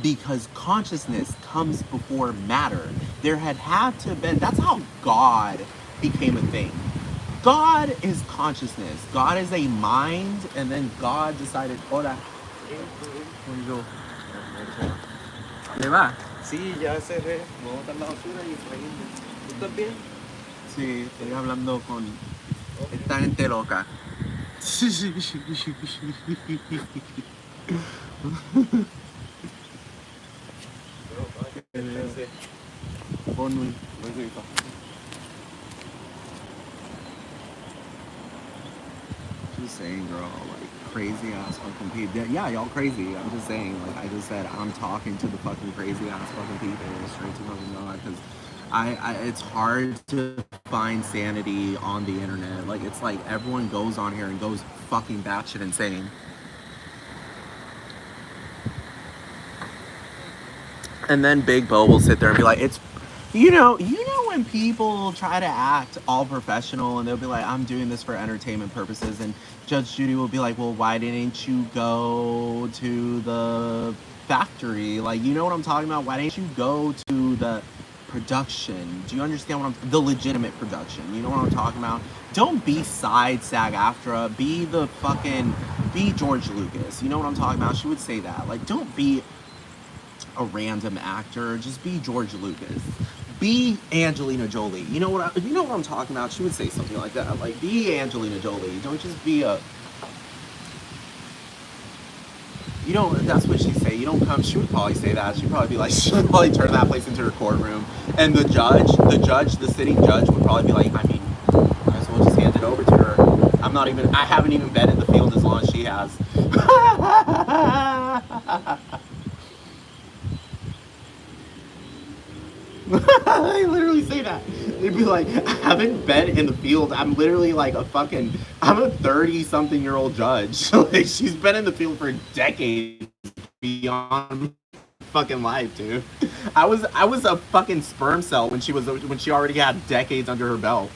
Because consciousness comes before matter. There had to have been, that's how God became a thing. God is consciousness. God is a mind, and then God decided, hola, where you go? ¿Le va? Sí, ya cerré. Me voy a botar la basura y irme. ¿Tú estás bien? Sí, estoy hablando con Ok. esta gente loca. Pero, vaya, descansé. Bonui. Muy rico. Just saying, girl, like crazy ass fucking people. Yeah, y'all crazy. I'm just saying, like I just said, I'm talking to the fucking crazy ass fucking people, straight to fucking God, because it's hard to find sanity on the internet. Like it's like everyone goes on here and goes fucking batshit insane. And then Big Bo will sit there and be like, it's, you know when people try to act all professional and they'll be like, I'm doing this for entertainment purposes, and Judge Judy will be like, well, why didn't you go to the factory? Like, you know what I'm talking about? Why didn't you go to the production? Do you understand what the legitimate production? You know what I'm talking about? Don't be side SAG-AFTRA. Be George Lucas. You know what I'm talking about? She would say that. Like, don't be a random actor. Just be George Lucas. Be Angelina Jolie. You know what I'm talking about? She would say something like that. Like, be Angelina Jolie. Don't just be a, you know, that's what she'd say. You don't come, she would probably say that. She'd probably be like, she'd probably turn that place into her courtroom. And the sitting judge would probably be like, I mean, might as well just hand it over to her. I haven't even been in the field as long as she has. They literally say that. They'd be like, I haven't been in the field. I'm literally like I'm a 30-something-year-old judge. Like, she's been in the field for decades beyond fucking life, dude. I was a fucking sperm cell when she already had decades under her belt.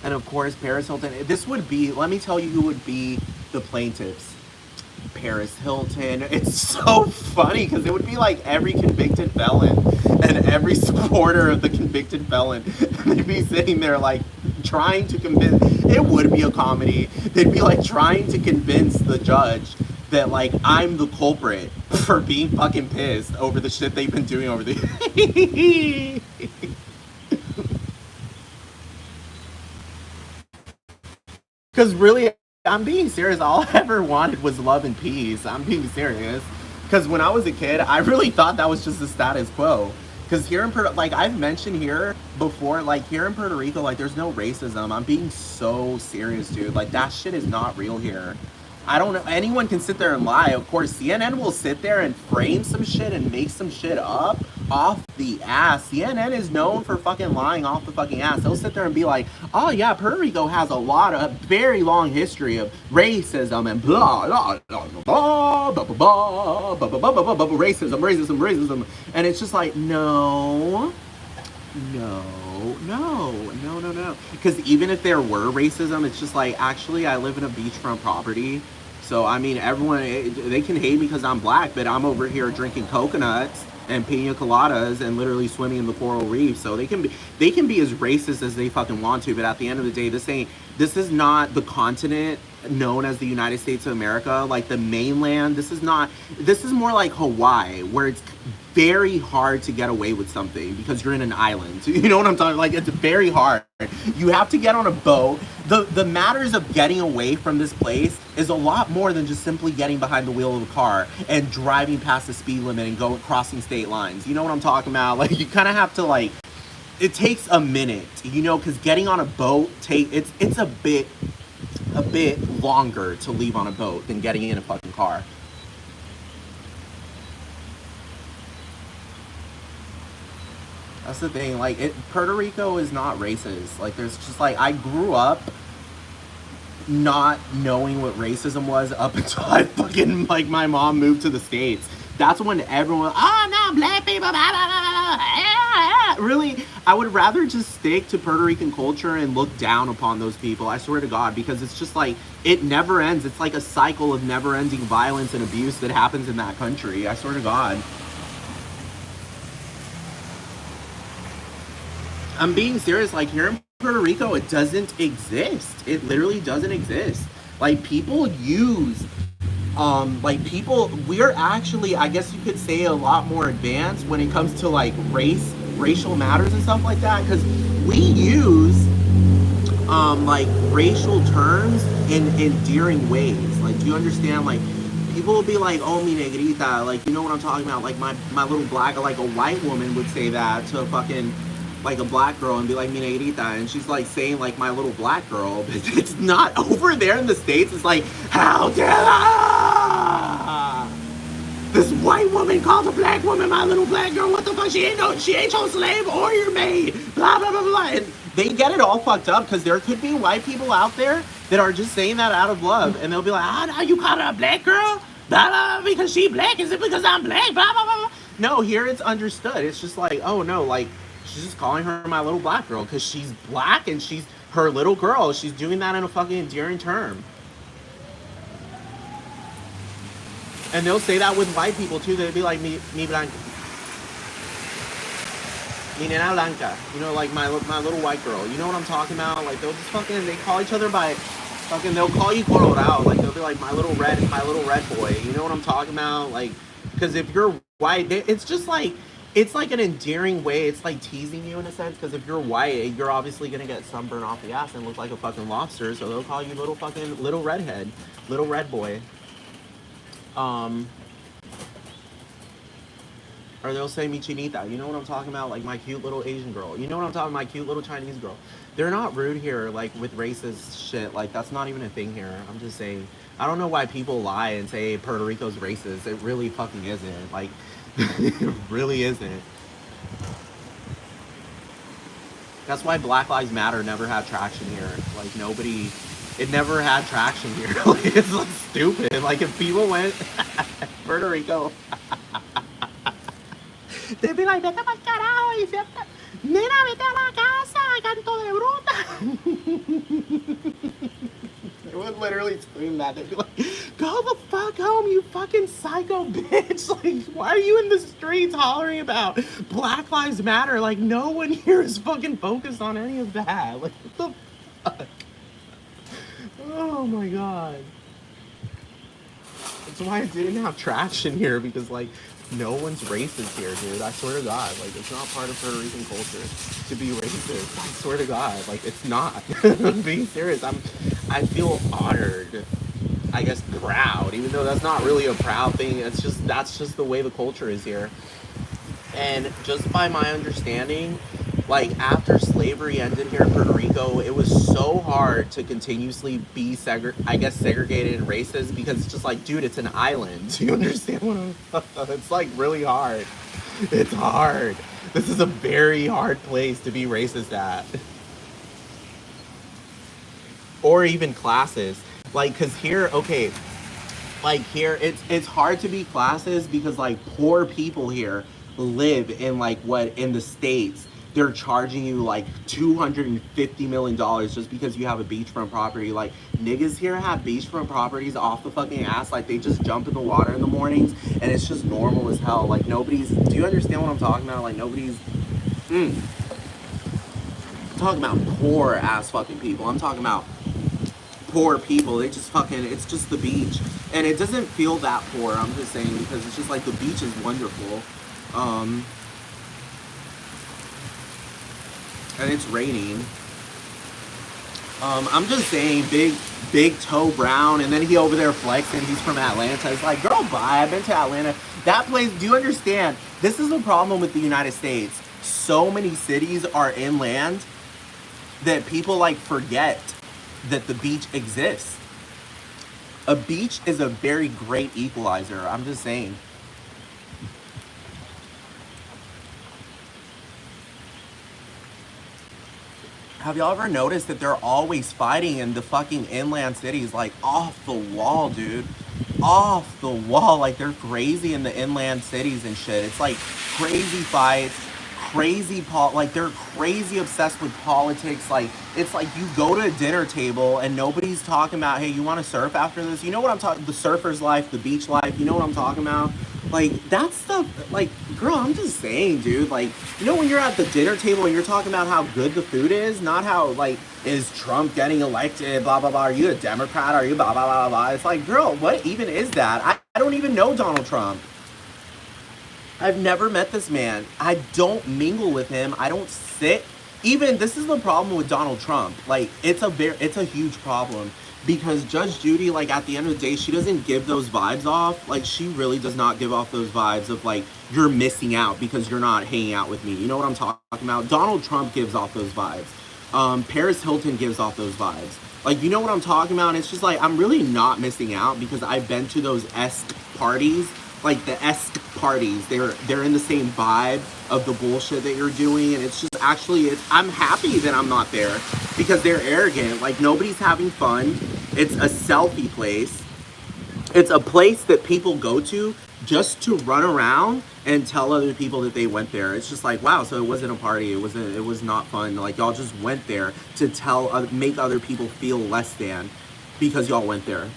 And of course, Paris Hilton. This would be, let me tell you who would be the plaintiffs. Paris Hilton. It's so funny because it would be like every convicted felon and every supporter of the convicted felon. They'd be sitting there like trying to convince. It would be a comedy. They'd be like trying to convince the judge that like I'm the culprit for being fucking pissed over the shit they've been doing over the. Because really, I'm being serious. All I ever wanted was love and peace. I'm being serious. Because when I was a kid, I really thought that was just the status quo. Because here in like I've mentioned here before, like here in Puerto Rico, like there's no racism. I'm being so serious, dude. Like that shit is not real here. I don't know. Anyone can sit there and lie. Of course, CNN will sit there and frame some shit and make some shit up off the ass. CNN is known for fucking lying off the fucking ass. They'll sit there and be like, oh yeah, Puerto Rico has a very long history of racism and blah, blah, blah, blah, blah, blah, blah, blah, blah, blah, blah, blah, blah, racism. And it's just like, no. No. Because even if there were racism, it's just like, actually, I live in a beachfront property. So, I mean, everyone, they can hate me because I'm black, but I'm over here drinking coconuts and pina coladas and literally swimming in the coral reef. So they can be as racist as they fucking want to. But at the end of the day, this is not the continent known as the United States of America, like the mainland. This is more like Hawaii, where it's very hard to get away with something because you're in an island. You know what I'm talking? Like, it's very hard. You have to get on a boat. The matters of getting away from this place is a lot more than just simply getting behind the wheel of a car and driving past the speed limit and going crossing state lines. You know what I'm talking about? Like, you kind of have to, like, it takes a minute, you know, because getting on a boat it's a bit longer to leave on a boat than getting in a fucking car. That's the thing. Like, Puerto Rico is not racist. Like, there's just like, I grew up not knowing what racism was up until I fucking, like, my mom moved to the States. That's when everyone, oh no, black people, blah, blah, blah, blah. Really, I would rather just stick to Puerto Rican culture and look down upon those people. I swear to God, because it's just like, it never ends. It's like a cycle of never ending violence and abuse that happens in that country. I swear to God. I'm being serious. Like, here in Puerto Rico, it doesn't exist. It literally doesn't exist. Like, people use like, people, we're actually, I guess you could say, a lot more advanced when it comes to like racial matters and stuff like that, because we use like racial terms in endearing ways. Like, do you understand? Like, people will be like, oh, mi negrita, like, you know what I'm talking about? Like, my little black, like a white woman would say that to a fucking, like, a black girl and be like, mi negrita, and she's like saying like my little black girl, but it's not. Over there in the States, it's like, how dare this white woman called a black woman my little black girl? What the fuck? She ain't your slave or your maid. Blah blah blah blah. And they get it all fucked up because there could be white people out there that are just saying that out of love, and they'll be like, ah, you call her a black girl? Blah blah, because she black? Is it because I'm black? Blah blah blah. No, here it's understood. It's just like, oh no, like, she's just calling her my little black girl because she's black and she's her little girl. She's doing that in a fucking endearing term. And they'll say that with white people too. They'd be like, mi blanca, mi nena blanca. You know, like my little white girl. You know what I'm talking about? Like, they'll just fucking, they call each other by fucking, they'll call you colorado. Like, they'll be like, my little red boy. You know what I'm talking about? Like, because if you're white, it's just like, it's like an endearing way. It's like teasing you in a sense, because if you're white, you're obviously gonna get sunburn off the ass and look like a fucking lobster. So they'll call you little redhead, little red boy. Or they'll say mi chinita. You know what I'm talking about? Like, my cute little Asian girl. You know what I'm talking about? My cute little Chinese girl. They're not rude here, like, with racist shit. Like, that's not even a thing here. I'm just saying. I don't know why people lie and say Puerto Rico's racist. It really fucking isn't. Like, it really isn't. That's why Black Lives Matter never had traction here. Like, nobody, it never had traction here. Like, it's like stupid. Like, if people went Puerto Rico, they'd be like, vete pa'l carajo, y vete, nena, vete a la casa, canto de bruta. They would literally scream that. They'd be like, go the fuck home, you fucking psycho bitch. Like, why are you in the streets hollering about Black Lives Matter? Like, no one here is fucking focused on any of that. Like, what the fuck? Oh my god. That's why I didn't have traction here, because, like, no one's racist here, dude. I swear to God. Like, it's not part of Puerto Rican culture to be racist. I swear to God. Like, it's not. I'm being serious. I feel honored. I guess proud, even though that's not really a proud thing. That's just the way the culture is here. And just by my understanding, like, after slavery ended here in Puerto Rico, it was so hard to continuously be segregated and racist, because it's just like, dude, it's an island. Do you understand what I'm It's like really hard. It's hard. This is a very hard place to be racist at. Or even classes. Like, cause here, okay, like here, it's hard to be classes because, like, poor people here live in, like, what in the States they're charging you like $250 million just because you have a beachfront property. Like, niggas here have beachfront properties off the fucking ass. Like, they just jump in the water in the mornings and it's just normal as hell. Like, nobody's, do you understand what I'm talking about? Like, nobody's, I'm talking about poor ass fucking people. I'm talking about poor people. They just fucking, it's just the beach. And it doesn't feel that poor, I'm just saying, because it's just like the beach is wonderful. And it's raining. I'm just saying, big toe brown, and then he over there flexing, he's from Atlanta. It's like, girl, bye, I've been to Atlanta. That place, do you understand? This is the problem with the United States. So many cities are inland that people like forget that the beach exists. A beach is a very great equalizer, I'm just saying. Have y'all ever noticed that they're always fighting in the fucking inland cities? Like, off the wall, dude. Off the wall. Like, they're crazy in the inland cities and shit. It's like crazy fights, like, they're crazy obsessed with politics. Like, it's like you go to a dinner table and nobody's talking about, hey, you want to surf after this? You know what I'm talking, the surfer's life, the beach life, you know what I'm talking about? Like, that stuff, like, girl, I'm just saying, dude, like, you know when you're at the dinner table and you're talking about how good the food is, not how, like, is Trump getting elected, blah, blah, blah, are you a Democrat, are you blah, blah, blah, blah, it's like, girl, what even is that? I don't even know Donald Trump. I've never met this man. I don't mingle with him. I don't sit. Even, this is the problem with Donald Trump. Like, it's a huge problem. Because Judge Judy, like, at the end of the day, she doesn't give those vibes off. Like, she really does not give off those vibes of, like, you're missing out because you're not hanging out with me. You know what I'm talking about? Donald Trump gives off those vibes. Paris Hilton gives off those vibes. Like, you know what I'm talking about? And it's just like, I'm really not missing out because I've been to those esque parties. Like, the esque parties. They're in the same vibe of the bullshit that you're doing. And it's just actually, I'm happy that I'm not there because they're arrogant. Like, nobody's having fun. It's a selfie place. It's a place that people go to just to run around and tell other people that they went there. It's just like, wow, so it wasn't a party. It was not fun. Like, y'all just went there to make other people feel less than because y'all went there.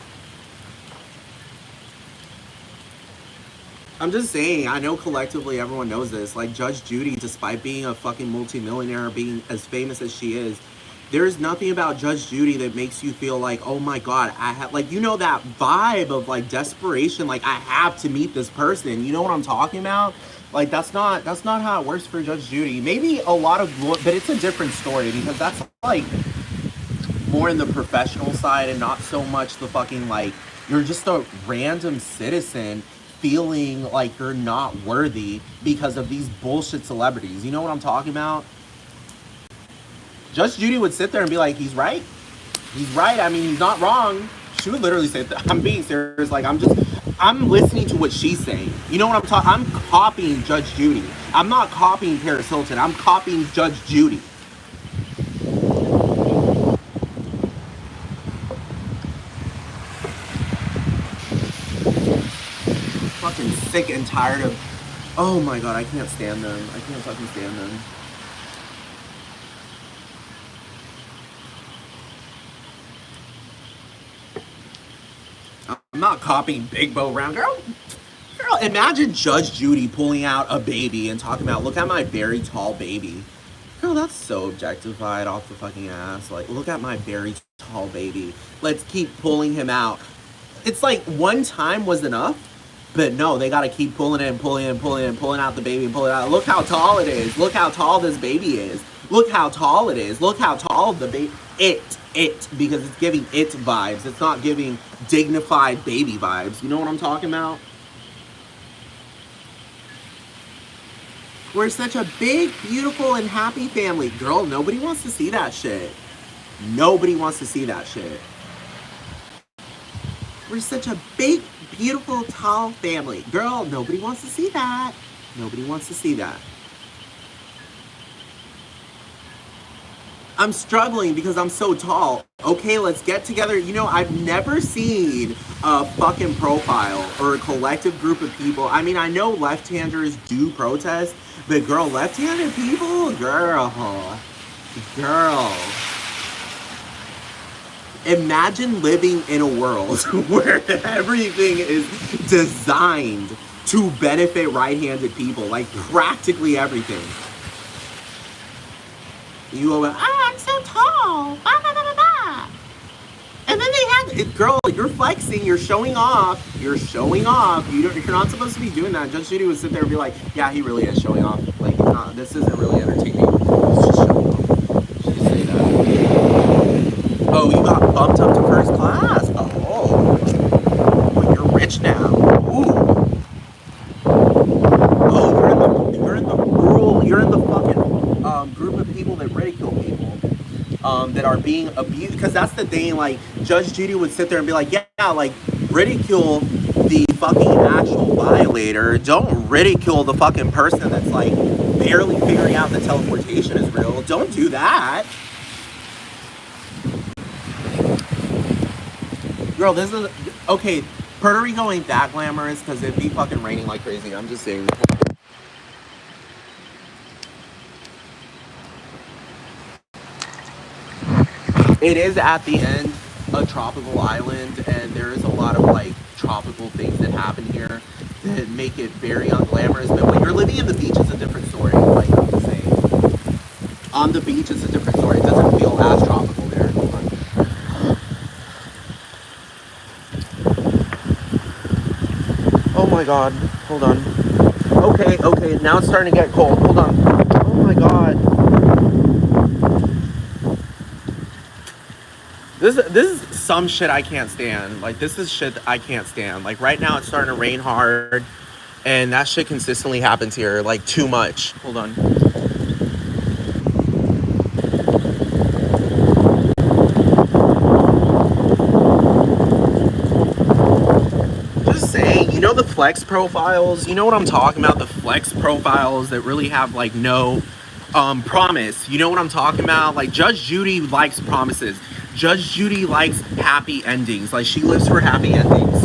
I'm just saying, I know collectively everyone knows this. Like, Judge Judy, despite being a fucking multimillionaire, being as famous as she is, there's nothing about Judge Judy that makes you feel like, oh my God, I have, like, you know, that vibe of, like, desperation, like, I have to meet this person. You know what I'm talking about? Like, that's not how it works for Judge Judy. Maybe a lot of, but it's a different story because that's, like, more in the professional side and not so much the fucking, like, you're just a random citizen feeling like you're not worthy because of these bullshit celebrities. You know what I'm talking about? Judge Judy would sit there and be like, he's right. He's right. I mean, he's not wrong. She would literally say that. I'm being serious. Like, I'm listening to what she's saying. You know what I'm talking? I'm copying Judge Judy. I'm not copying Paris Hilton. I'm copying Judge Judy. Fucking sick and tired of, oh my God, I can't stand them. I can't fucking stand them. I'm not copying Big Bo Brown. Girl, imagine Judge Judy pulling out a baby and talking about, look at my very tall baby. Girl, that's so objectified off the fucking ass. Like, look at my very tall baby. Let's keep pulling him out. It's like one time was enough, but no, they gotta keep pulling it and pulling it and pulling it and pulling out the baby and pulling it out. Look how tall it is. Look how tall this baby is. Look how tall it is. Look how tall the baby. Because it's giving it vibes. It's not giving dignified baby vibes. You know what I'm talking about? We're such a big, beautiful, and happy family. Girl, nobody wants to see that shit. Nobody wants to see that shit. We're such a big, beautiful, tall family. Girl, nobody wants to see that. Nobody wants to see that. I'm struggling because I'm so tall. Okay, let's get together. You know, I've never seen a fucking profile or a collective group of people. I mean, I know left-handers do protest, but girl, left-handed people? Girl. Imagine living in a world where everything is designed to benefit right-handed people. Like, practically everything. You go, I'm so tall. Bah, bah, bah, bah, bah. And then girl, you're flexing. You're showing off. You're showing off. You're not supposed to be doing that. Judge Judy would sit there and be like, yeah, he really is showing off. Like, he's not. This isn't really entertaining. He's just showing off. She just say that. Oh, you got bumped up to first class. Oh, you're rich now. Ooh. Oh, you're in the fucking group of people that ridicule people. That are being abused, because that's the thing. Like, Judge Judy would sit there and be like, yeah, like, ridicule the fucking actual violator. Don't ridicule the fucking person that's like barely figuring out that teleportation is real. Don't do that. Girl, this is okay. Puerto Rico ain't that glamorous because it'd be fucking raining like crazy. I'm just saying. It is at the end a tropical island, and there is a lot of like tropical things that happen here that make it very unglamorous. But when you're living in the beach, it's a different story. Like I'm just saying, on the beach, it's a different story. It doesn't feel as tropical there. Oh my god, hold on. Okay, now it's starting to get cold. Hold on. Oh my god. This is some shit I can't stand. Like, this is shit I can't stand. Like, right now it's starting to rain hard, and that shit consistently happens here. Like, too much. Hold on. Just saying, you know the flex profiles? You know what I'm talking about? The flex profiles that really have, like, no promise. You know what I'm talking about? Like, Judge Judy likes promises. Judge Judy likes happy endings. Like, she lives for happy endings.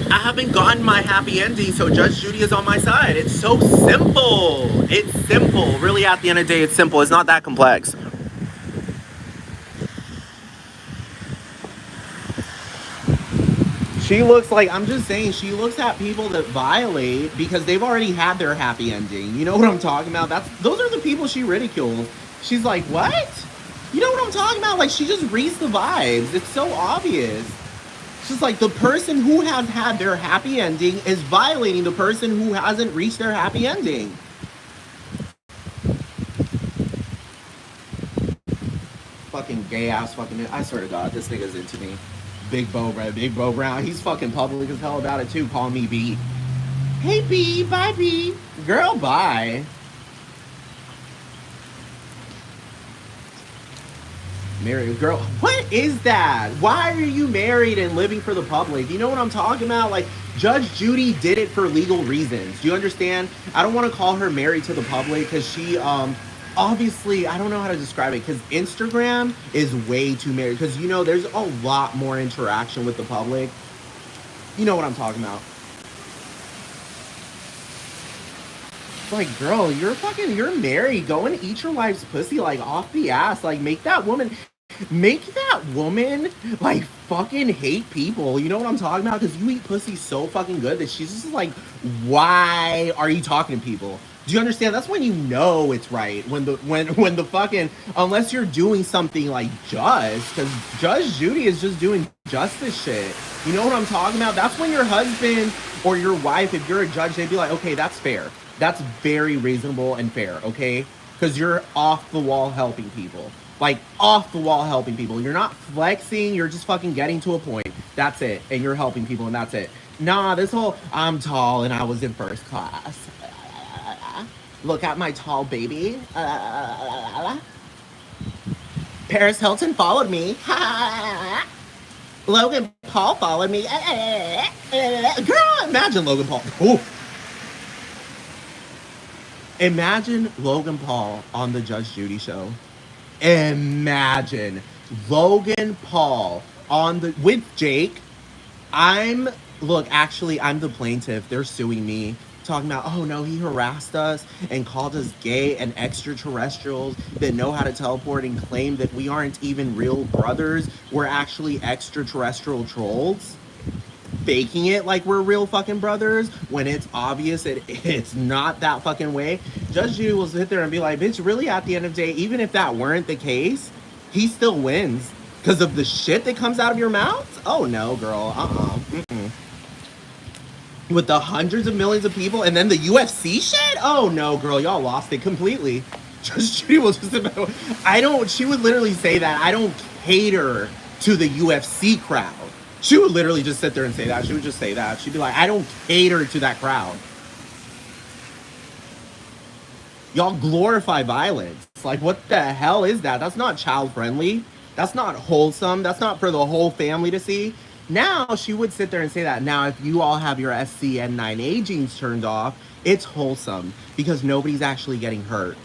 I haven't gotten my happy ending, so Judge Judy is on my side. It's so simple. It's simple. Really, at the end of the day, it's simple. It's not that complex. She looks like, I'm just saying, she looks at people that violate because they've already had their happy ending. You know what I'm talking about? Those are the people she ridicules. She's like, what? You know what I'm talking about? Like, she just reads the vibes. It's so obvious. She's like, the person who has had their happy ending is violating the person who hasn't reached their happy ending. Fucking gay ass fucking, I swear to God, this nigga's into me. Big Bo Brown. He's fucking public as hell about it too. Call me B. Hey B, bye B. Girl, bye. Married girl. What is that? Why are you married and living for the public? You know what I'm talking about? Like, Judge Judy did it for legal reasons. Do you understand? I don't want to call her married to the public because she obviously, I don't know how to describe it, because Instagram is way too married, because, you know, there's a lot more interaction with the public. You know what I'm talking about. Like, girl, you're married. Go and eat your wife's pussy, like, off the ass. Like, make that woman, like, fucking hate people. You know what I'm talking about? Because you eat pussy so fucking good that she's just like, why are you talking to people? Do you understand? That's when you know it's right. When the fucking, unless you're doing something like just, because Judge Judy is just doing justice shit. You know what I'm talking about? That's when your husband or your wife, if you're a judge, they'd be like, okay, that's fair. That's very reasonable and fair, okay? Because you're off the wall helping people. Like, off the wall helping people. You're not flexing, you're just fucking getting to a point. That's it. And you're helping people, and that's it. Nah, this whole, I'm tall and I was in first class. Look at my tall baby. Paris Hilton followed me. Logan Paul followed me. Girl, imagine Logan Paul. Ooh. Imagine Logan Paul on the Judge Judy show. Imagine Logan Paul with Jake. Actually, I'm the plaintiff. They're suing me. Talking about, oh no, he harassed us and called us gay and extraterrestrials that know how to teleport and claim that we aren't even real brothers. We're actually extraterrestrial trolls. faking it like we're real fucking brothers when it's obvious it's not that fucking way. Judge Judy will sit there and be like, bitch, really at the end of the day, even if that weren't the case, he still wins because of the shit that comes out of your mouth? Oh no, girl. Mm-mm. With the hundreds of millions of people and then the UFC shit? Oh no, girl, y'all lost it completely. Judge Judy will just she would literally say that I don't cater to the UFC crowd. She would literally just sit there and say that. She would just say that. She'd be like, I don't cater to that crowd. Y'all glorify violence. Like, what the hell is that? That's not child friendly. That's not wholesome. That's not for the whole family to see. Now, she would sit there and say that. Now, if you all have your SCN9A genes turned off, it's wholesome because nobody's actually getting hurt.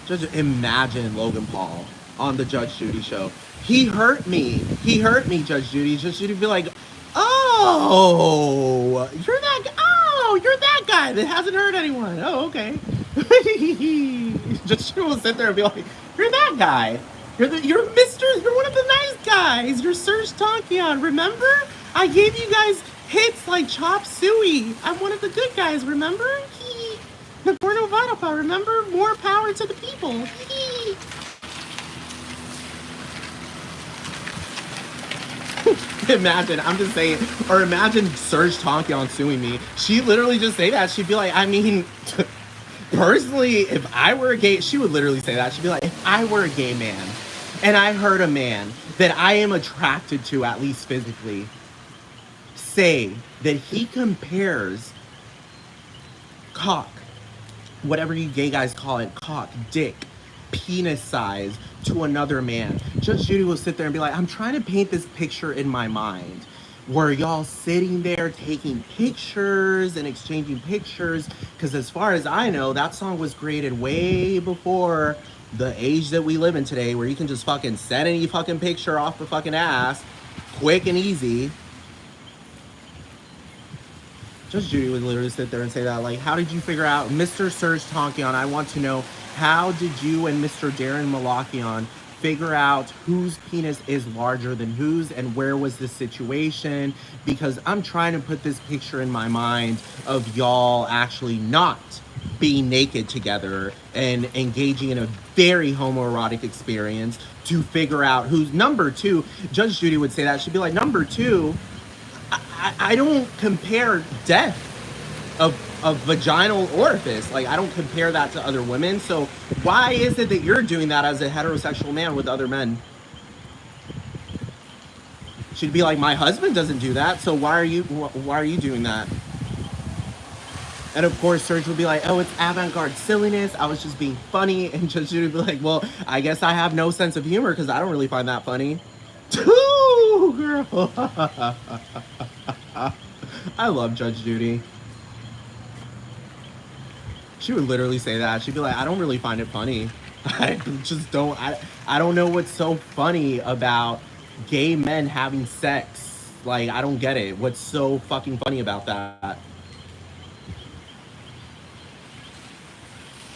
Just imagine Logan Paul on the Judge Judy show. He hurt me. He hurt me, Judge Judy. Judge Judy be like, oh, you're that guy that hasn't hurt anyone. Oh, okay. Judge Judy will sit there and be like, you're that guy. You're one of the nice guys. You're Serge Tankian. Remember? I gave you guys hits like Chop Suey. I'm one of the good guys. Remember? Nagorno Vodopov, remember? More power to the people. Imagine, I'm just saying, or imagine Serge Tankian suing me. She'd literally just say that. She'd be like, I mean, personally, if I were a gay, she would literally say that. She'd be like, if I were a gay man and I heard a man that I am attracted to, at least physically, say that he compares cock, whatever you gay guys call it, cock, dick, penis size, to another man, Judge Judy will sit there and be like, I'm trying to paint this picture in my mind where y'all sitting there taking pictures and exchanging pictures, because as far as I know, that song was created way before the age that we live in today, where you can just fucking set any fucking picture off the fucking ass quick and easy. Judge Judy would literally sit there and say that, like, how did you figure out, Mr. Serge Tankian, I want to know, how did you and Mr. Darren Malakian figure out whose penis is larger than whose, and where was the situation? Because I'm trying to put this picture in my mind of y'all actually not being naked together and engaging in a very homoerotic experience to figure out who's number two. Judge Judy would say that. She'd be like, number two, I don't compare depth of vaginal orifice. Like, I don't compare that to other women. So why is it that you're doing that as a heterosexual man with other men? She'd be like, my husband doesn't do that. So why are you doing that? And of course, Serge would be like, oh, it's avant-garde silliness. I was just being funny. And Judge Judy would be like, well, I guess I have no sense of humor because I don't really find that funny. Ooh, girl. I love Judge Judy. She would literally say that. She'd be like, I don't really find it funny. I just don't. I don't know what's so funny about gay men having sex. Like, I don't get it. What's so fucking funny about that?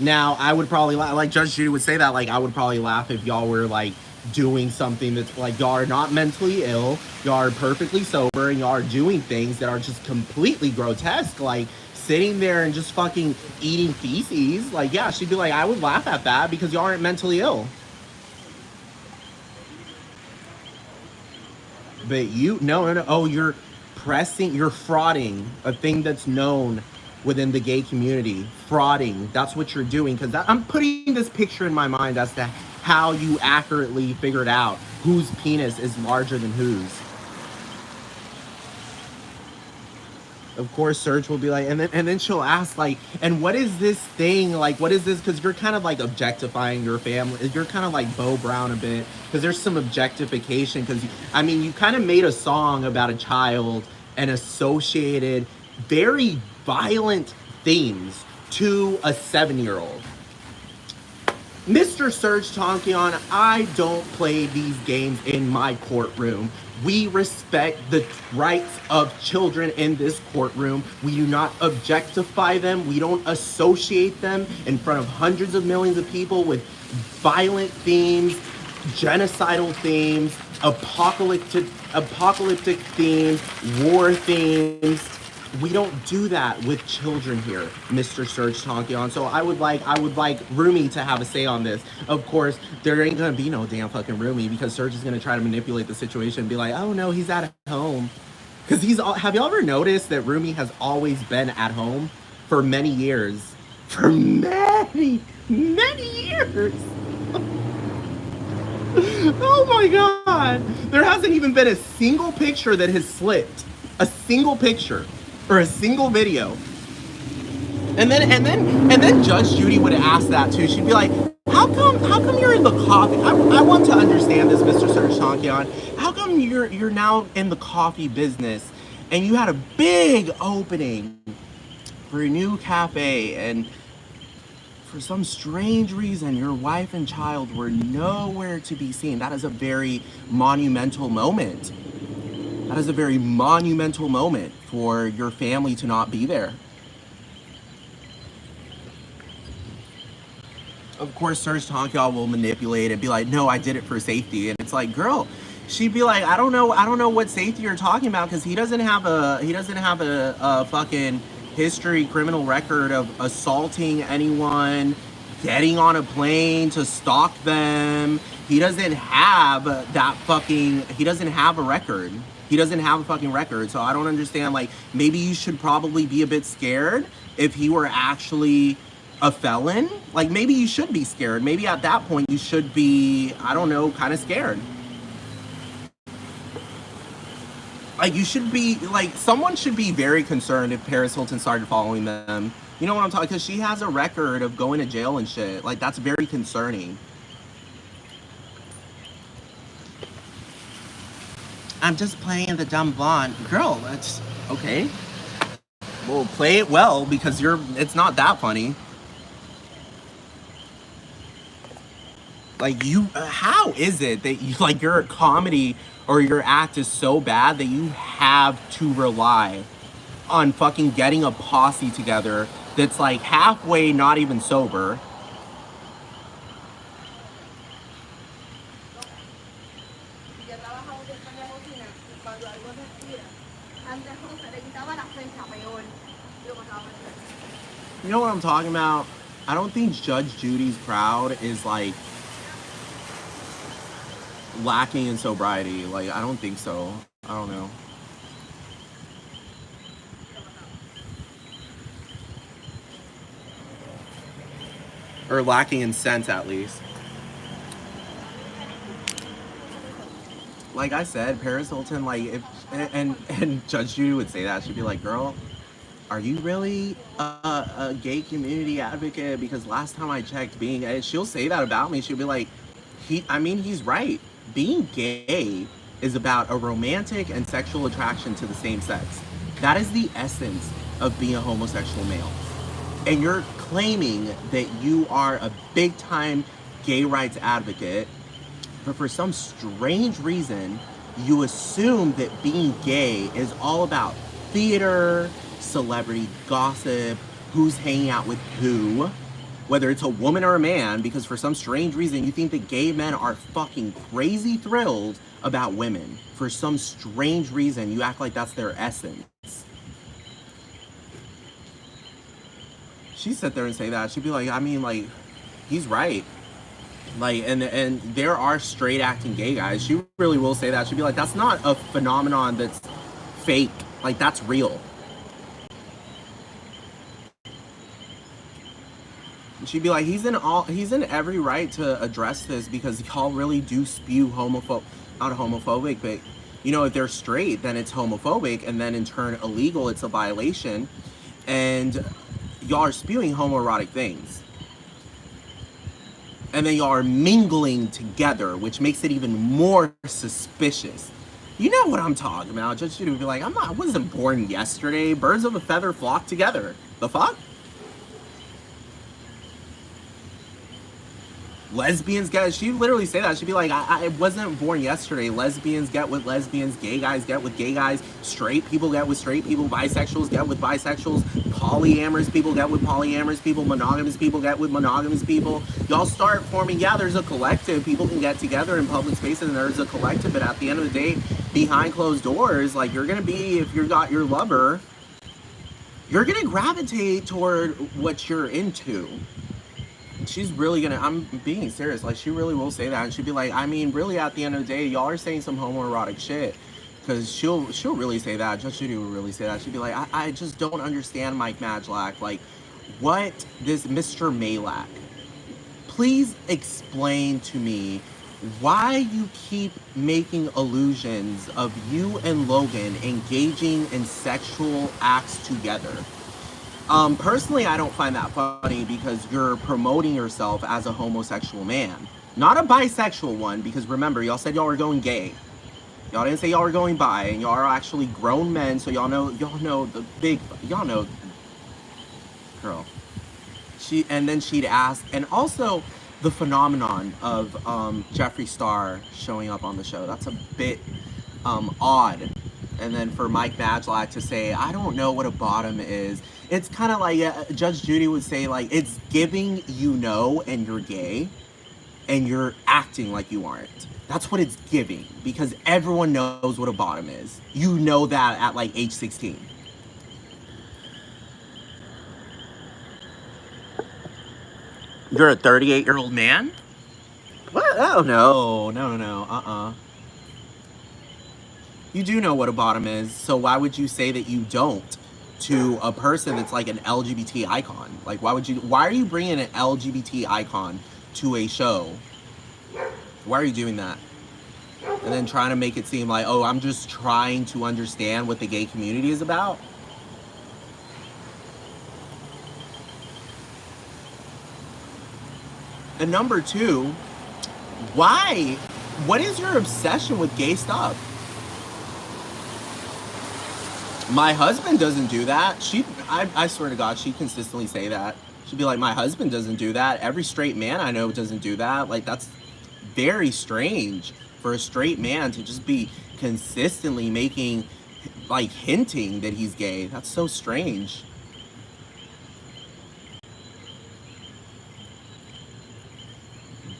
Now, I would probably, like Judge Judy would say that, like, I would probably laugh if y'all were, like, doing something that's, like, y'all are not mentally ill, y'all are perfectly sober, and y'all are doing things that are just completely grotesque, like, sitting there and just fucking eating feces. Like, yeah, she'd be like, I would laugh at that because y'all aren't mentally ill. But you, no. Oh, you're frauding a thing that's known within the gay community. Frauding. That's what you're doing. Because I'm putting this picture in my mind as to how you accurately figured out whose penis is larger than whose. Of course, Serge will be like, and then she'll ask, like, and what is this thing? Like, what is this? Because you're kind of like objectifying your family. You're kind of like Bo Brown a bit, because there's some objectification. Because, I mean, you kind of made a song about a child and associated very violent themes to a 7-year-old. Mr. Serge Tankian, I don't play these games in my courtroom. We respect the rights of children in this courtroom. We do not objectify them. We don't associate them in front of hundreds of millions of people with violent themes, genocidal themes, apocalyptic themes, war themes. We don't do that with children here, Mr. Serge Tankian. So I would like Rumi to have a say on this. Of course, there ain't gonna be no damn fucking Rumi because Serge is gonna try to manipulate the situation and be like, oh no, he's at home. Cause have y'all ever noticed that Rumi has always been at home for many years? For many, many years. Oh my god. There hasn't even been a single picture that has slipped. A single picture. Or a single video. And then Judge Judy would ask that too. She'd be like, how come you're in the coffee? I want to understand this, Mr. Serge Tankian. How come you're now in the coffee business and you had a big opening for a new cafe and for some strange reason your wife and child were nowhere to be seen? That is a very monumental moment. That is a very monumental moment for your family to not be there. Of course, Serge Tankian will manipulate and be like, no, I did it for safety. And it's like, girl, she'd be like, I don't know what safety you're talking about because he doesn't have a fucking history, criminal record of assaulting anyone, getting on a plane to stalk them. He doesn't have he doesn't have a record. He doesn't have a fucking record. So I don't understand. Like, maybe you should probably be a bit scared if he were actually a felon. Like, maybe you should be scared. Maybe at that point you should be, I don't know, kind of scared. Like, you should be, like, someone should be very concerned if Paris Hilton started following them. You know what I'm talking? Because she has a record of going to jail and shit. Like, that's very concerning. I'm just playing the dumb blonde. Girl, that's okay. Well, play it well because it's not that funny. Like, how is it that you, like, your comedy or your act is so bad that you have to rely on fucking getting a posse together that's like halfway not even sober? You know what I'm talking about? I don't think Judge Judy's crowd is like lacking in sobriety. Like, I don't think so. I don't know. Or lacking in sense, at least. Like I said, Paris Hilton, like, if and Judge Judy would say that, she'd be like, girl, are you really a gay community advocate? Because last time I checked, she'll say that about me. She'll be like, he's right. Being gay is about a romantic and sexual attraction to the same sex. That is the essence of being a homosexual male. And you're claiming that you are a big time gay rights advocate, but for some strange reason, you assume that being gay is all about theater, celebrity gossip, who's hanging out with who, whether it's a woman or a man, because for some strange reason you think that gay men are fucking crazy thrilled about women. For some strange reason you act like that's their essence. She'd sit there and say that. She'd be like, I mean, like, he's right. Like, and there are straight acting gay guys. She really will say that. She'd be like, that's not a phenomenon that's fake. Like, that's real. She'd be like, he's in every right to address this because y'all really do spew not homophobic, but, you know, if they're straight, then it's homophobic, and then in turn illegal, it's a violation, and y'all are spewing homoerotic things. And then y'all are mingling together, which makes it even more suspicious. You know what I'm talking about. Judge Judy would be like, I wasn't born yesterday. Birds of a feather flock together. The fuck? Lesbians get, she literally say that. She'd be like, I wasn't born yesterday. Lesbians get with lesbians, gay guys get with gay guys, straight people get with straight people, bisexuals get with bisexuals, polyamorous people get with polyamorous people, monogamous people get with monogamous people. Y'all start forming, yeah, there's a collective. People can get together in public spaces and there's a collective, but at the end of the day, behind closed doors, like you're gonna be, if you got your lover, you're gonna gravitate toward what you're into. She's really gonna, I'm being serious, like she really will say that, and she'd be like, I mean, really at the end of the day, y'all are saying some homoerotic shit, because she'll really say that. Judge Judy will really say that. She'd be like, I just don't understand Mike Majlak, like what this Mr. Malak, please explain to me why you keep making illusions of you and Logan engaging in sexual acts together. Personally, I don't find that funny because you're promoting yourself as a homosexual man. Not a bisexual one, because remember, y'all said y'all were going gay. Y'all didn't say y'all were going bi, and y'all are actually grown men, so y'all know the big, y'all know, girl. And then she'd ask, and also the phenomenon of Jeffree Star showing up on the show, that's a bit odd. And then for Mike Majlak to say, I don't know what a bottom is. It's kind of like Judge Judy would say, like, it's giving you know and you're gay and you're acting like you aren't. That's what it's giving, because everyone knows what a bottom is. You know that at like age 16. You're a 38-year-old man? What? Oh, no. You do know what a bottom is, so why would you say that you don't to a person that's like an LGBT icon? Like, why are you bringing an LGBT icon to a show? Why are you doing that? And then trying to make it seem like, oh, I'm just trying to understand what the gay community is about? And number two, why? What is your obsession with gay stuff? My husband doesn't do that. I swear to God, she'd consistently say that. She'd be like, my husband doesn't do that. Every straight man I know doesn't do that. Like, that's very strange for a straight man to just be consistently making, like, hinting that he's gay. That's so strange.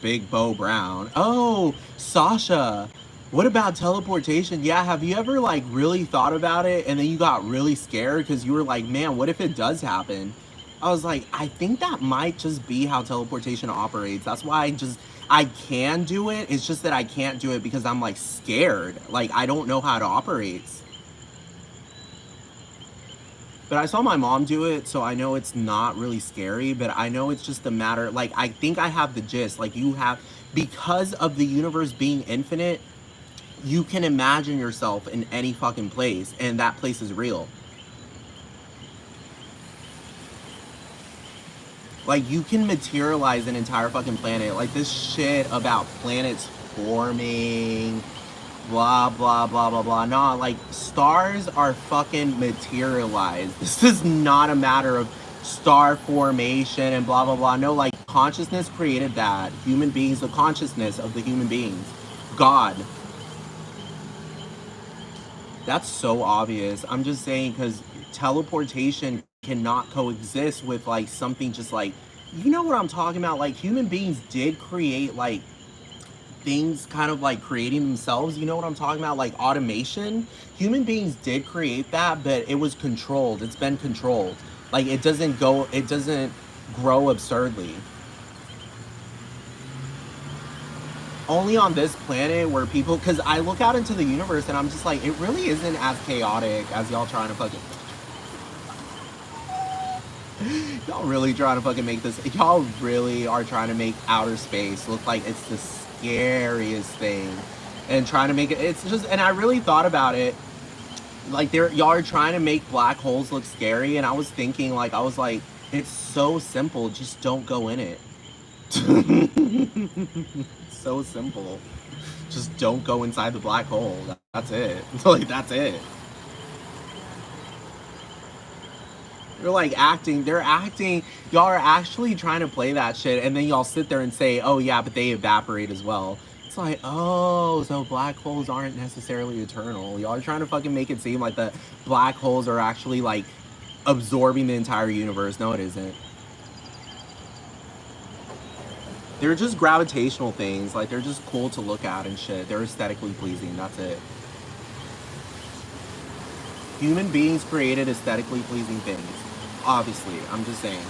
Big Bo Brown. Oh, Sasha. What about teleportation? Yeah, have you ever like really thought about it and then you got really scared because you were like, man, what if it does happen? I was like, I think that might just be how teleportation operates. That's why I can do it. It's just that I can't do it because I'm like scared. Like, I don't know how it operates. But I saw my mom do it, so I know it's not really scary, but I know it's just a matter, like, I think I have the gist. Like, because of the universe being infinite, you can imagine yourself in any fucking place, and that place is real. Like, you can materialize an entire fucking planet. Like, this shit about planets forming, blah, blah, blah, blah, blah. No, like, stars are fucking materialized. This is not a matter of star formation and blah, blah, blah. No, like, consciousness created that. Human beings, the consciousness of the human beings. God. That's so obvious. I'm just saying, because teleportation cannot coexist with like something just like, you know what I'm talking about? Like, human beings did create like things kind of like creating themselves. You know what I'm talking about? Like automation. Human beings did create that, but it was controlled. It's been controlled. Like, it doesn't grow absurdly. Only on this planet where people, because I look out into the universe and I'm just like, it really isn't as chaotic as y'all trying to fucking, y'all really trying to fucking make this, y'all really are trying to make outer space look like it's the scariest thing, and trying to make it, it's just, and I really thought about it, like, y'all are trying to make black holes look scary, and I was thinking, like, it's so simple, just don't go in it. So simple. Just don't go inside the black hole. That's it. Like, that's it. They're like acting, y'all are actually trying to play that shit, and then y'all sit there and say, oh yeah, but they evaporate as well. It's like, oh, so black holes aren't necessarily eternal. Y'all are trying to fucking make it seem like the black holes are actually like absorbing the entire universe. No, it isn't. They're just gravitational things. Like, they're just cool to look at and shit. They're aesthetically pleasing. That's it. Human beings created aesthetically pleasing things. Obviously, I'm just saying.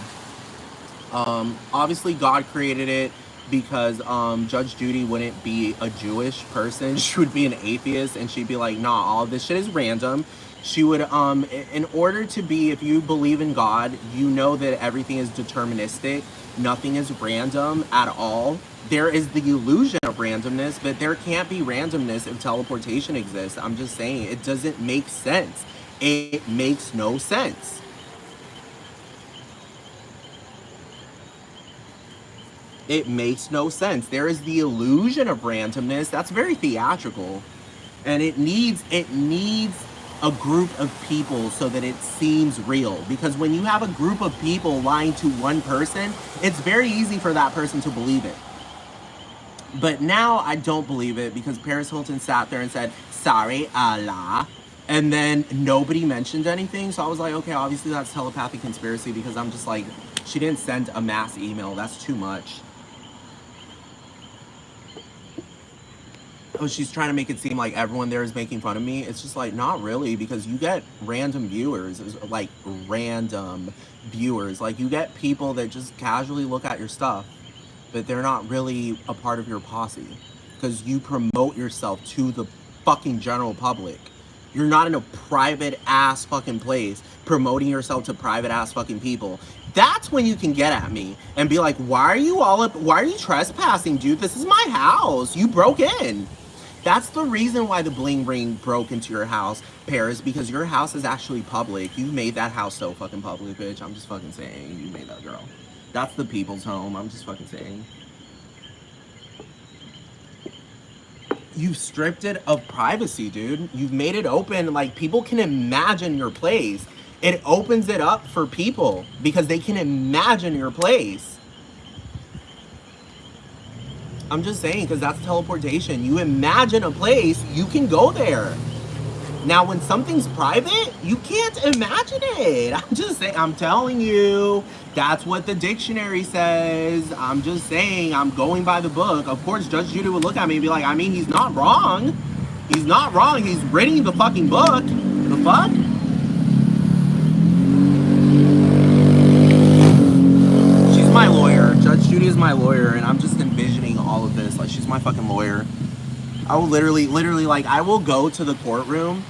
Obviously, God created it because Judge Judy wouldn't be a Jewish person. She would be an atheist, and she'd be like, nah, all this shit is random. She would, in order to be, if you believe in God, you know that everything is deterministic. Nothing is random at all. There is the illusion of randomness, but there can't be randomness if teleportation exists. I'm just saying, it doesn't make sense. It makes no sense. It makes no sense. There is the illusion of randomness. That's very theatrical. And it needs a group of people so that it seems real. Because when you have a group of people lying to one person, it's very easy for that person to believe it. But now I don't believe it because Paris Hilton sat there and said, sorry, Allah. And then nobody mentioned anything. So I was like, okay, obviously that's telepathic conspiracy, because I'm just like, she didn't send a mass email. That's too much. Oh, she's trying to make it seem like everyone there is making fun of me. It's just like, not really, because you get random viewers, like random viewers. Like, you get people that just casually look at your stuff, but they're not really a part of your posse, because you promote yourself to the fucking general public. You're not in a private ass fucking place promoting yourself to private ass fucking people. That's when you can get at me and be like, why are you trespassing, dude? This is my house. You broke in. That's the reason why the bling ring broke into your house, Paris, because your house is actually public. You made that house so fucking public, bitch. I'm just fucking saying. You made that, girl. That's the people's home. I'm just fucking saying. You've stripped it of privacy, dude. You've made it open. Like, people can imagine your place. It opens it up for people because they can imagine your place. I'm just saying, because that's teleportation. You imagine a place, you can go there. Now, when something's private, you can't imagine it. I'm just saying, I'm telling you, that's what the dictionary says. I'm just saying, I'm going by the book. Of course, Judge Judy would look at me and be like, I mean, he's not wrong. He's not wrong. He's reading the fucking book. The fuck? She's my lawyer. Judge Judy is my lawyer, and I'm just envisioning all of this. Like, she's my fucking lawyer. I will literally, like, I will go to the courtroom,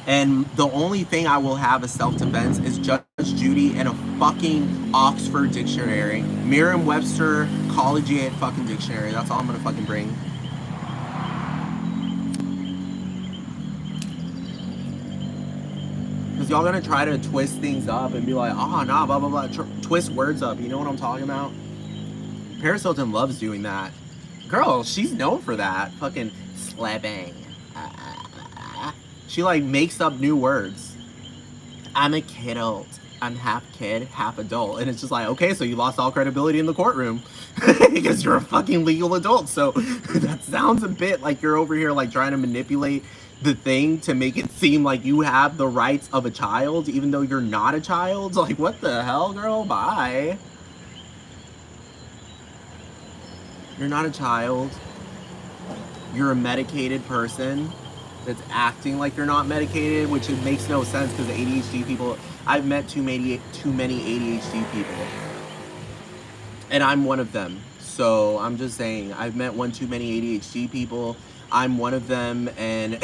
and the only thing I will have as self-defense is Judge Judy and a fucking Oxford dictionary. Merriam-Webster collegiate fucking dictionary. That's all I'm gonna fucking bring. Because y'all gonna try to twist things up and be like, oh, nah, blah, blah, blah. Twist words up. You know what I'm talking about? Paris Hilton loves doing that. Girl, she's known for that. Fucking slapping. She like makes up new words. I'm a kidult. I'm half kid, half adult. And it's just like, okay, so you lost all credibility in the courtroom because you're a fucking legal adult. So that sounds a bit like you're over here like trying to manipulate the thing to make it seem like you have the rights of a child, even though you're not a child. Like, what the hell, girl? Bye. You're not a child. You're a medicated person that's acting like you're not medicated, which it makes no sense because ADHD people, I've met too many ADHD people. And I'm one of them. So I'm just saying, I've met one too many ADHD people. I'm one of them, and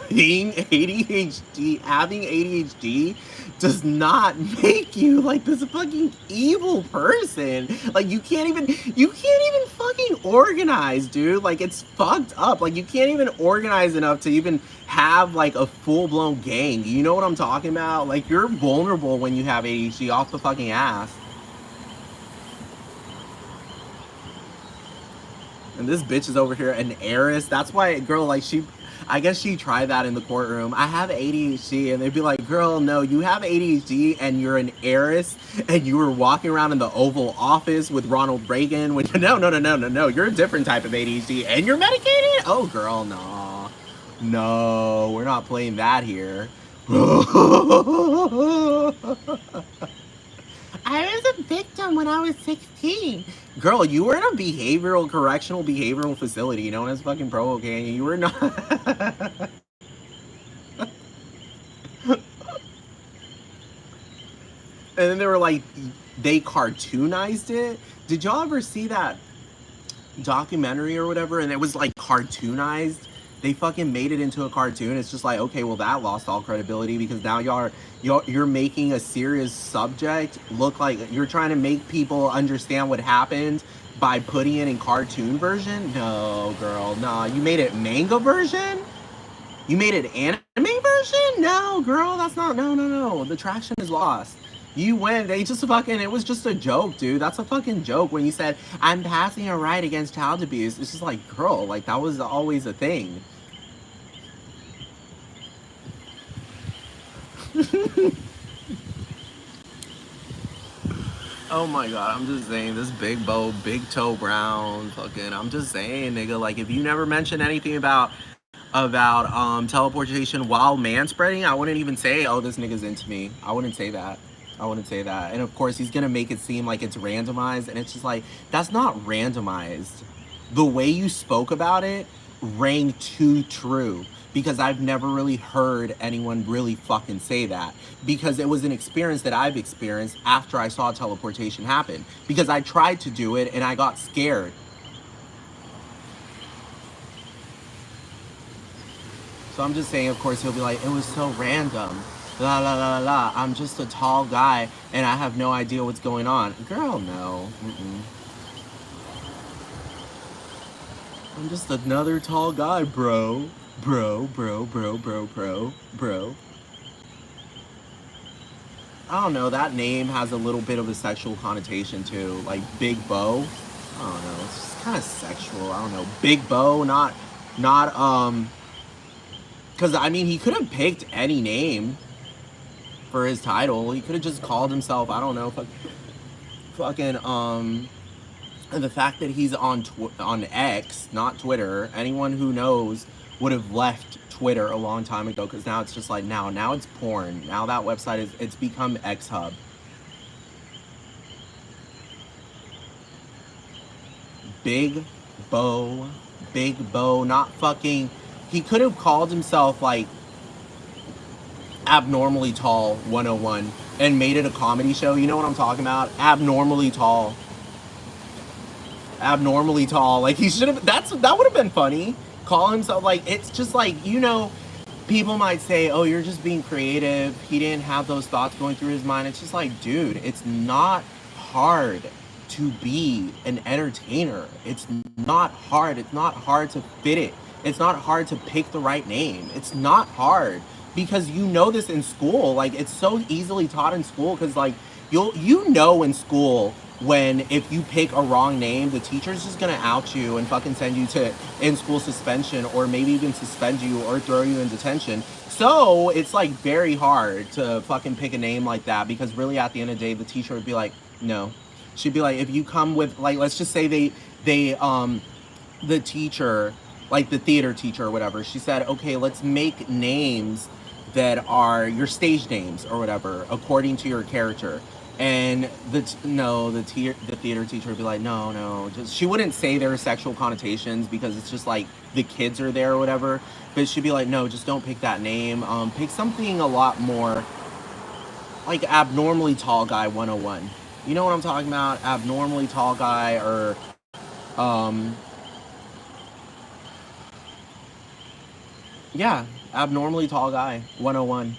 being ADHD, having ADHD does not make you like this fucking evil person. Like, you can't even fucking organize, dude. Like, it's fucked up. Like, you can't even organize enough to even have like a full-blown gang. You know what I'm talking about? Like, you're vulnerable when you have ADHD off the fucking ass. And this bitch is over here an heiress. That's why, girl, like, I guess she tried that in the courtroom. I have ADHD, and they'd be like, "Girl, no, you have ADHD, and you're an heiress, and you were walking around in the Oval Office with Ronald Reagan." Which no, you're a different type of ADHD, and you're medicated. Oh, girl, no, no, we're not playing that here. I was a victim when I was 16. Girl, you were in a correctional behavioral facility known as fucking Provo Canyon. You were not. And then they were like, they cartoonized it. Did y'all ever see that documentary or whatever? And it was like cartoonized. They fucking made it into a cartoon. It's just like, okay, well that lost all credibility because now you're making a serious subject look like you're trying to make people understand what happened by putting it in cartoon version. No, girl, nah. You made it manga version. You made it anime version? No, girl, that's not. No. The traction is lost. You went. They just fucking. It was just a joke, dude. That's a fucking joke. When you said I'm passing a right against child abuse, it's just like, girl, like that was always a thing. Oh my god, I'm just saying, this big bow, big toe brown, fucking, I'm just saying, nigga, like, if you never mention anything about teleportation while manspreading, I wouldn't even say, oh, this nigga's into me. I wouldn't say that. I wouldn't say that. And of course, he's gonna make it seem like it's randomized, and it's just like, that's not randomized. The way you spoke about it rang too true, because I've never really heard anyone really fucking say that, because it was an experience that I've experienced after I saw teleportation happen, because I tried to do it and I got scared. So I'm just saying, of course, he'll be like, it was so random. La la la la la. I'm just a tall guy and I have no idea what's going on. Girl, no. I'm just another tall guy, bro. Bro. I don't know, that name has a little bit of a sexual connotation too. Like Big Bo. I don't know. It's just kind of sexual. I don't know. Big Bo, not because I mean, he could have picked any name for his title. He could have just called himself, I don't know, fucking and the fact that he's on X, not Twitter, anyone who knows would have left Twitter a long time ago, because now it's just like, now it's porn. Now that website it's become X Hub. Big Bo, not fucking. He could have called himself like Abnormally Tall 101 and made it a comedy show. You know what I'm talking about? Abnormally Tall. Like he should have. That would have been funny. Call himself like, it's just like, you know, people might say, oh, you're just being creative. He didn't have those thoughts going through his mind. It's just like, dude, it's not hard to be an entertainer. It's not hard. It's not hard to fit it. It's not hard to pick the right name. It's not hard, because you know this in school. Like, it's so easily taught in school, because like you know in school, when if you pick a wrong name, the teacher's just gonna out you and fucking send you to in-school suspension, or maybe even suspend you or throw you in detention. So it's like very hard to fucking pick a name like that, because really at the end of the day, the teacher would be like, no. She'd be like, if you come with, like, let's just say the teacher, like the theater teacher or whatever, she said, okay, let's make names that are your stage names or whatever, according to your character. And the theater teacher would be like, no, just, she wouldn't say there are sexual connotations, because it's just like the kids are there or whatever, but she'd be like, no, just don't pick that name. Pick something a lot more like Abnormally Tall Guy 101. You know what I'm talking about? Abnormally Tall Guy, or yeah, Abnormally Tall Guy 101.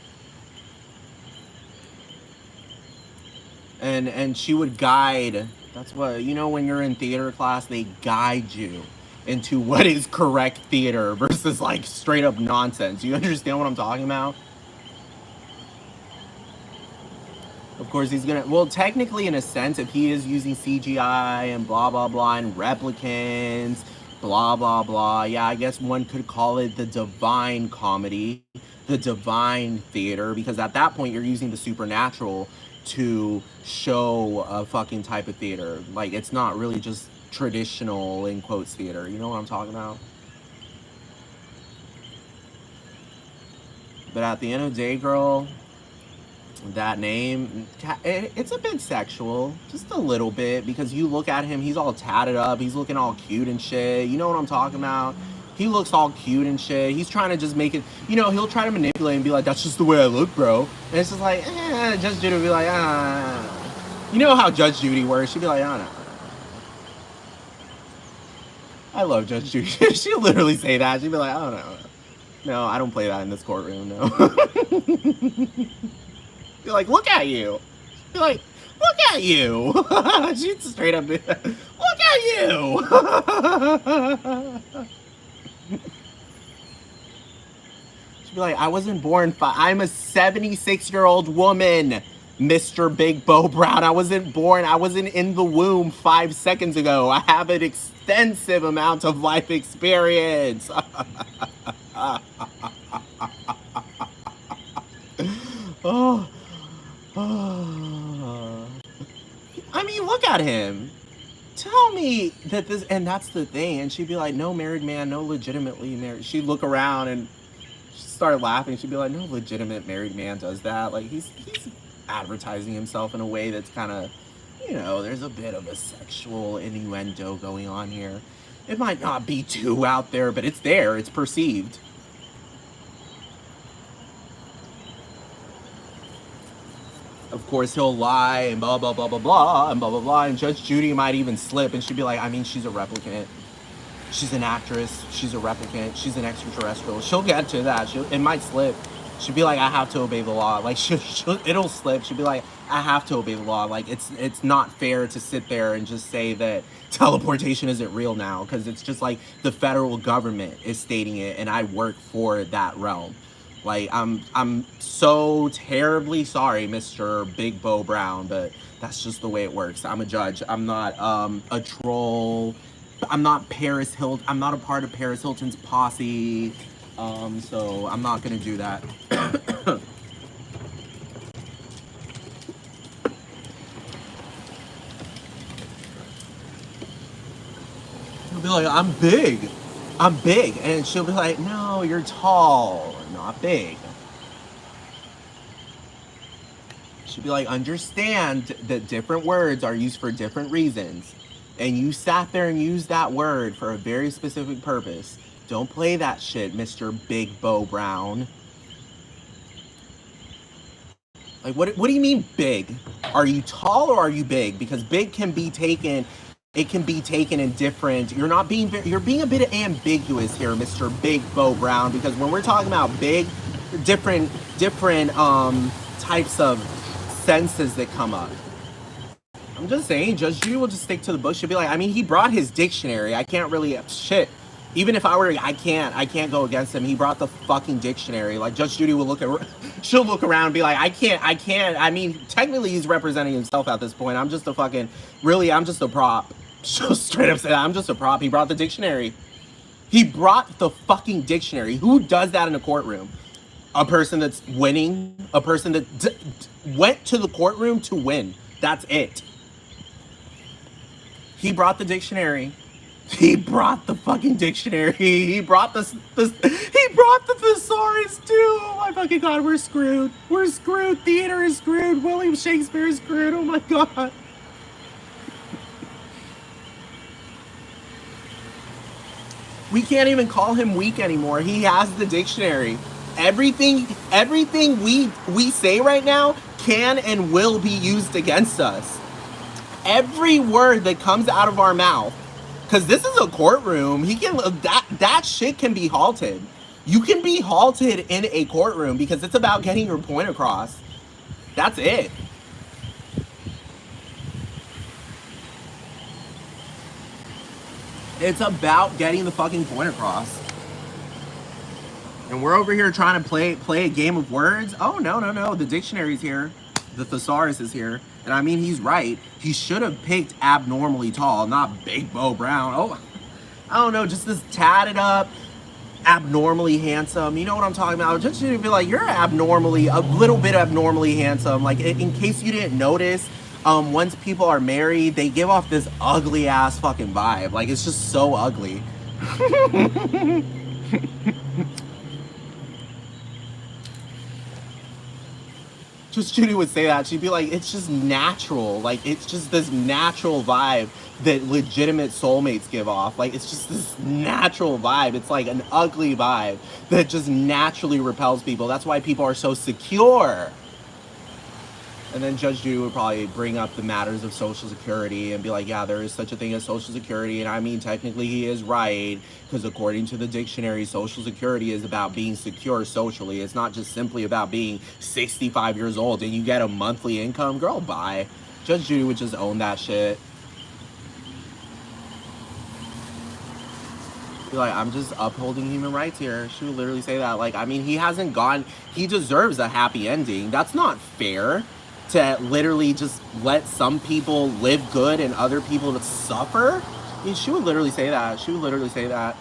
And she would guide. That's what, you know, when you're in theater class, they guide you into what is correct theater versus like straight up nonsense. You understand what I'm talking about? Of course, he's gonna, well, technically, in a sense, if he is using CGI and blah blah blah and replicants, blah, blah, blah. Yeah, I guess one could call it the divine comedy, the divine theater, because at that point you're using the supernatural to show a fucking type of theater. Like, it's not really just traditional, in quotes, theater. You know what I'm talking about? But at the end of the day, girl, that name, it's a bit sexual, just a little bit, because you look at him, he's all tatted up, he's looking all cute and shit. You know what I'm talking about? He looks all cute and shit. He's trying to just make it, you know, he'll try to manipulate and be like, that's just the way I look, bro. And it's just like, Judge Judy will be like, ah. You know how Judge Judy works. She'd be like, oh, no. I love Judge Judy. She'll literally say that. She'd be like, oh, no. No, I don't play that in this courtroom, no. Be like, look at you. Be like, look at you. She'd straight up be, look at you. She'd be like, I wasn't born. I'm a 76-year-old woman, Mr. Big Bo Brown. I wasn't born. I wasn't in the womb 5 seconds ago. I have an extensive amount of life experience. Oh. I mean, look at him. Tell me that this, and that's the thing. And she'd be like, no married man, no legitimately married. She'd look around and she'd start laughing. She'd be like, no legitimate married man does that. Like, he's advertising himself in a way that's kind of, you know, there's a bit of a sexual innuendo going on here. It might not be too out there, but it's there. It's perceived. Of course, he'll lie and blah, blah, blah, blah, blah, and blah, blah, blah. And Judge Judy might even slip, and she'd be like, I mean, she's a replicant. She's an actress. She's a replicant. She's an extraterrestrial. She'll get to that. It might slip. She'd be like, I have to obey the law. Like, it'll slip. She'd be like, I have to obey the law. Like, it's not fair to sit there and just say that teleportation isn't real now, because it's just like the federal government is stating it, and I work for that realm. Like, I'm so terribly sorry, Mr. Big Bo Brown, but that's just the way it works. I'm a judge. I'm not a troll. I'm not Paris Hilton. I'm not a part of Paris Hilton's posse. So I'm not gonna do that. He'll be like, I'm big. I'm big. And she'll be like, no, you're tall, not big. She'll be like, understand that different words are used for different reasons. And you sat there and used that word for a very specific purpose. Don't play that shit, Mr. Big Bo Brown. Like, what do you mean big? Are you tall or are you big? Because big can be taken, it can be taken in different, you're being a bit ambiguous here, Mr. Big Bo Brown, because when we're talking about big, different types of senses that come up. I'm just saying, Judge Judy will just stick to the book. She'll be like, I mean, he brought his dictionary. I can't really, shit. Even if I were, I can't go against him. He brought the fucking dictionary. Like, Judge Judy will she'll look around and be like, I can't. I mean, technically he's representing himself at this point. I'm just a prop. She'll straight up say that. I'm just a prop. He brought the dictionary. He brought the fucking dictionary. Who does that in a courtroom? A person that's winning? A person that went to the courtroom to win. That's it. He brought the dictionary. He brought the fucking dictionary. He brought the thesaurus too. Oh my fucking god, we're screwed. We're screwed. Theater is screwed. William Shakespeare is screwed. Oh my god. We can't even call him weak anymore. He has the dictionary. Everything we say right now can and will be used against us. Every word that comes out of our mouth, because this is a courtroom, that shit can be halted. You can be halted in a courtroom because it's about getting your point across. That's it. It's about getting the fucking point across. And we're over here trying to play a game of words. Oh, no. The dictionary's here. The thesaurus is here. And I mean, he's right. He should have picked abnormally tall, not Big Bo Brown. Oh, I don't know, just this tatted up, abnormally handsome. You know what I'm talking about? Just to be like, you're abnormally, a little bit abnormally handsome. Like, in case you didn't notice, once people are married, they give off this ugly ass fucking vibe. Like, it's just so ugly. Just Judy would say that. She'd be like, it's just natural. Like, it's just this natural vibe that legitimate soulmates give off. Like, it's just this natural vibe. It's like an ugly vibe that just naturally repels people. That's why people are so secure. And then Judge Judy would probably bring up the matters of Social Security and be like, yeah, there is such a thing as Social Security. And I mean, technically he is right, because according to the dictionary, Social Security is about being secure socially. It's not just simply about being 65 years old and you get a monthly income. Girl, bye. Judge Judy would just own that shit. Be like, I'm just upholding human rights here. She would literally say that. Like, I mean, he deserves a happy ending. That's not fair. To literally just let some people live good and other people to suffer? I mean, she would literally say that. She would literally say that.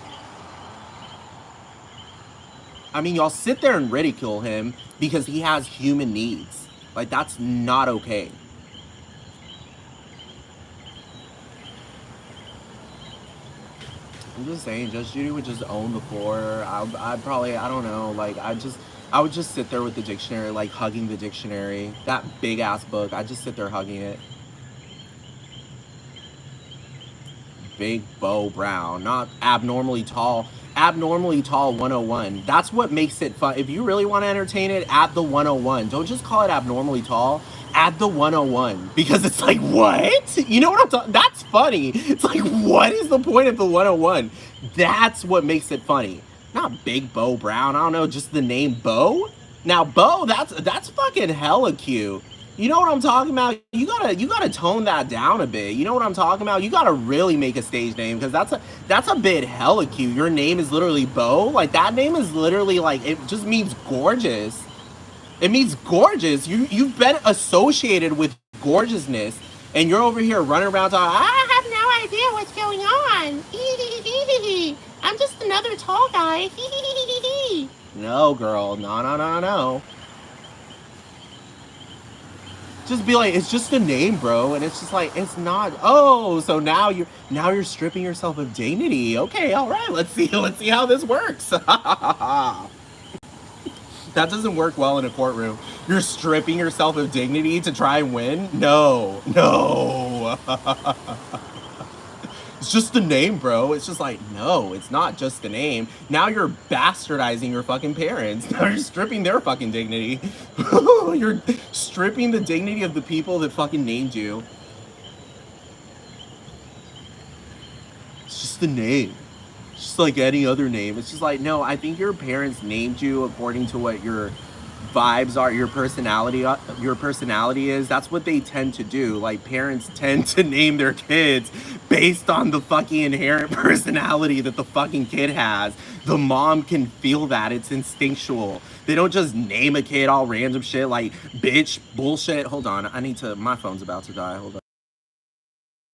I mean, y'all sit there and ridicule him because he has human needs. Like, that's not okay. I'm just saying, Judge Judy would just own the floor. I'd probably, I don't know, like, I would just sit there with the dictionary, like hugging the dictionary. That big ass book, I'd just sit there hugging it. Big Bo Brown, not abnormally tall. Abnormally tall 101. That's what makes it fun. If you really want to entertain it, add the 101. Don't just call it abnormally tall. Add the 101, because it's like, what? You know what I'm talking? That's funny. It's like, what is the point of the 101? That's what makes it funny. Not Big Bo Brown. I don't know, just the name Bo. Now Bo, that's fucking hella cute. You know what I'm talking about? You gotta tone that down a bit. You know what I'm talking about? You gotta really make a stage name, because that's a bit hella cute. Your name is literally Bo. Like, that name is literally like, it just means gorgeous. It means gorgeous. You've been associated with gorgeousness, and you're over here running around talking, I have no idea what's going on. I'm just another tall guy. No, girl. No. Just be like, it's just a name, bro. And it's just like, it's not. Oh, so now you're stripping yourself of dignity. Okay, all right. Let's see how this works. That doesn't work well in a courtroom. You're stripping yourself of dignity to try and win? No. It's just a name, bro. It's just like, no, it's not just a name. Now you're bastardizing your fucking parents. Now you're stripping their fucking dignity. You're stripping the dignity of the people that fucking named you. It's just a name. It's just like any other name. It's just like, no, I think your parents named you according to what your vibes are, your personality is. That's what they tend to do. Like, parents tend to name their kids based on the fucking inherent personality that the fucking kid has. The mom can feel that. It's instinctual. They don't just name a kid all random shit like bitch, bullshit. Hold on, my phone's about to die. Hold on.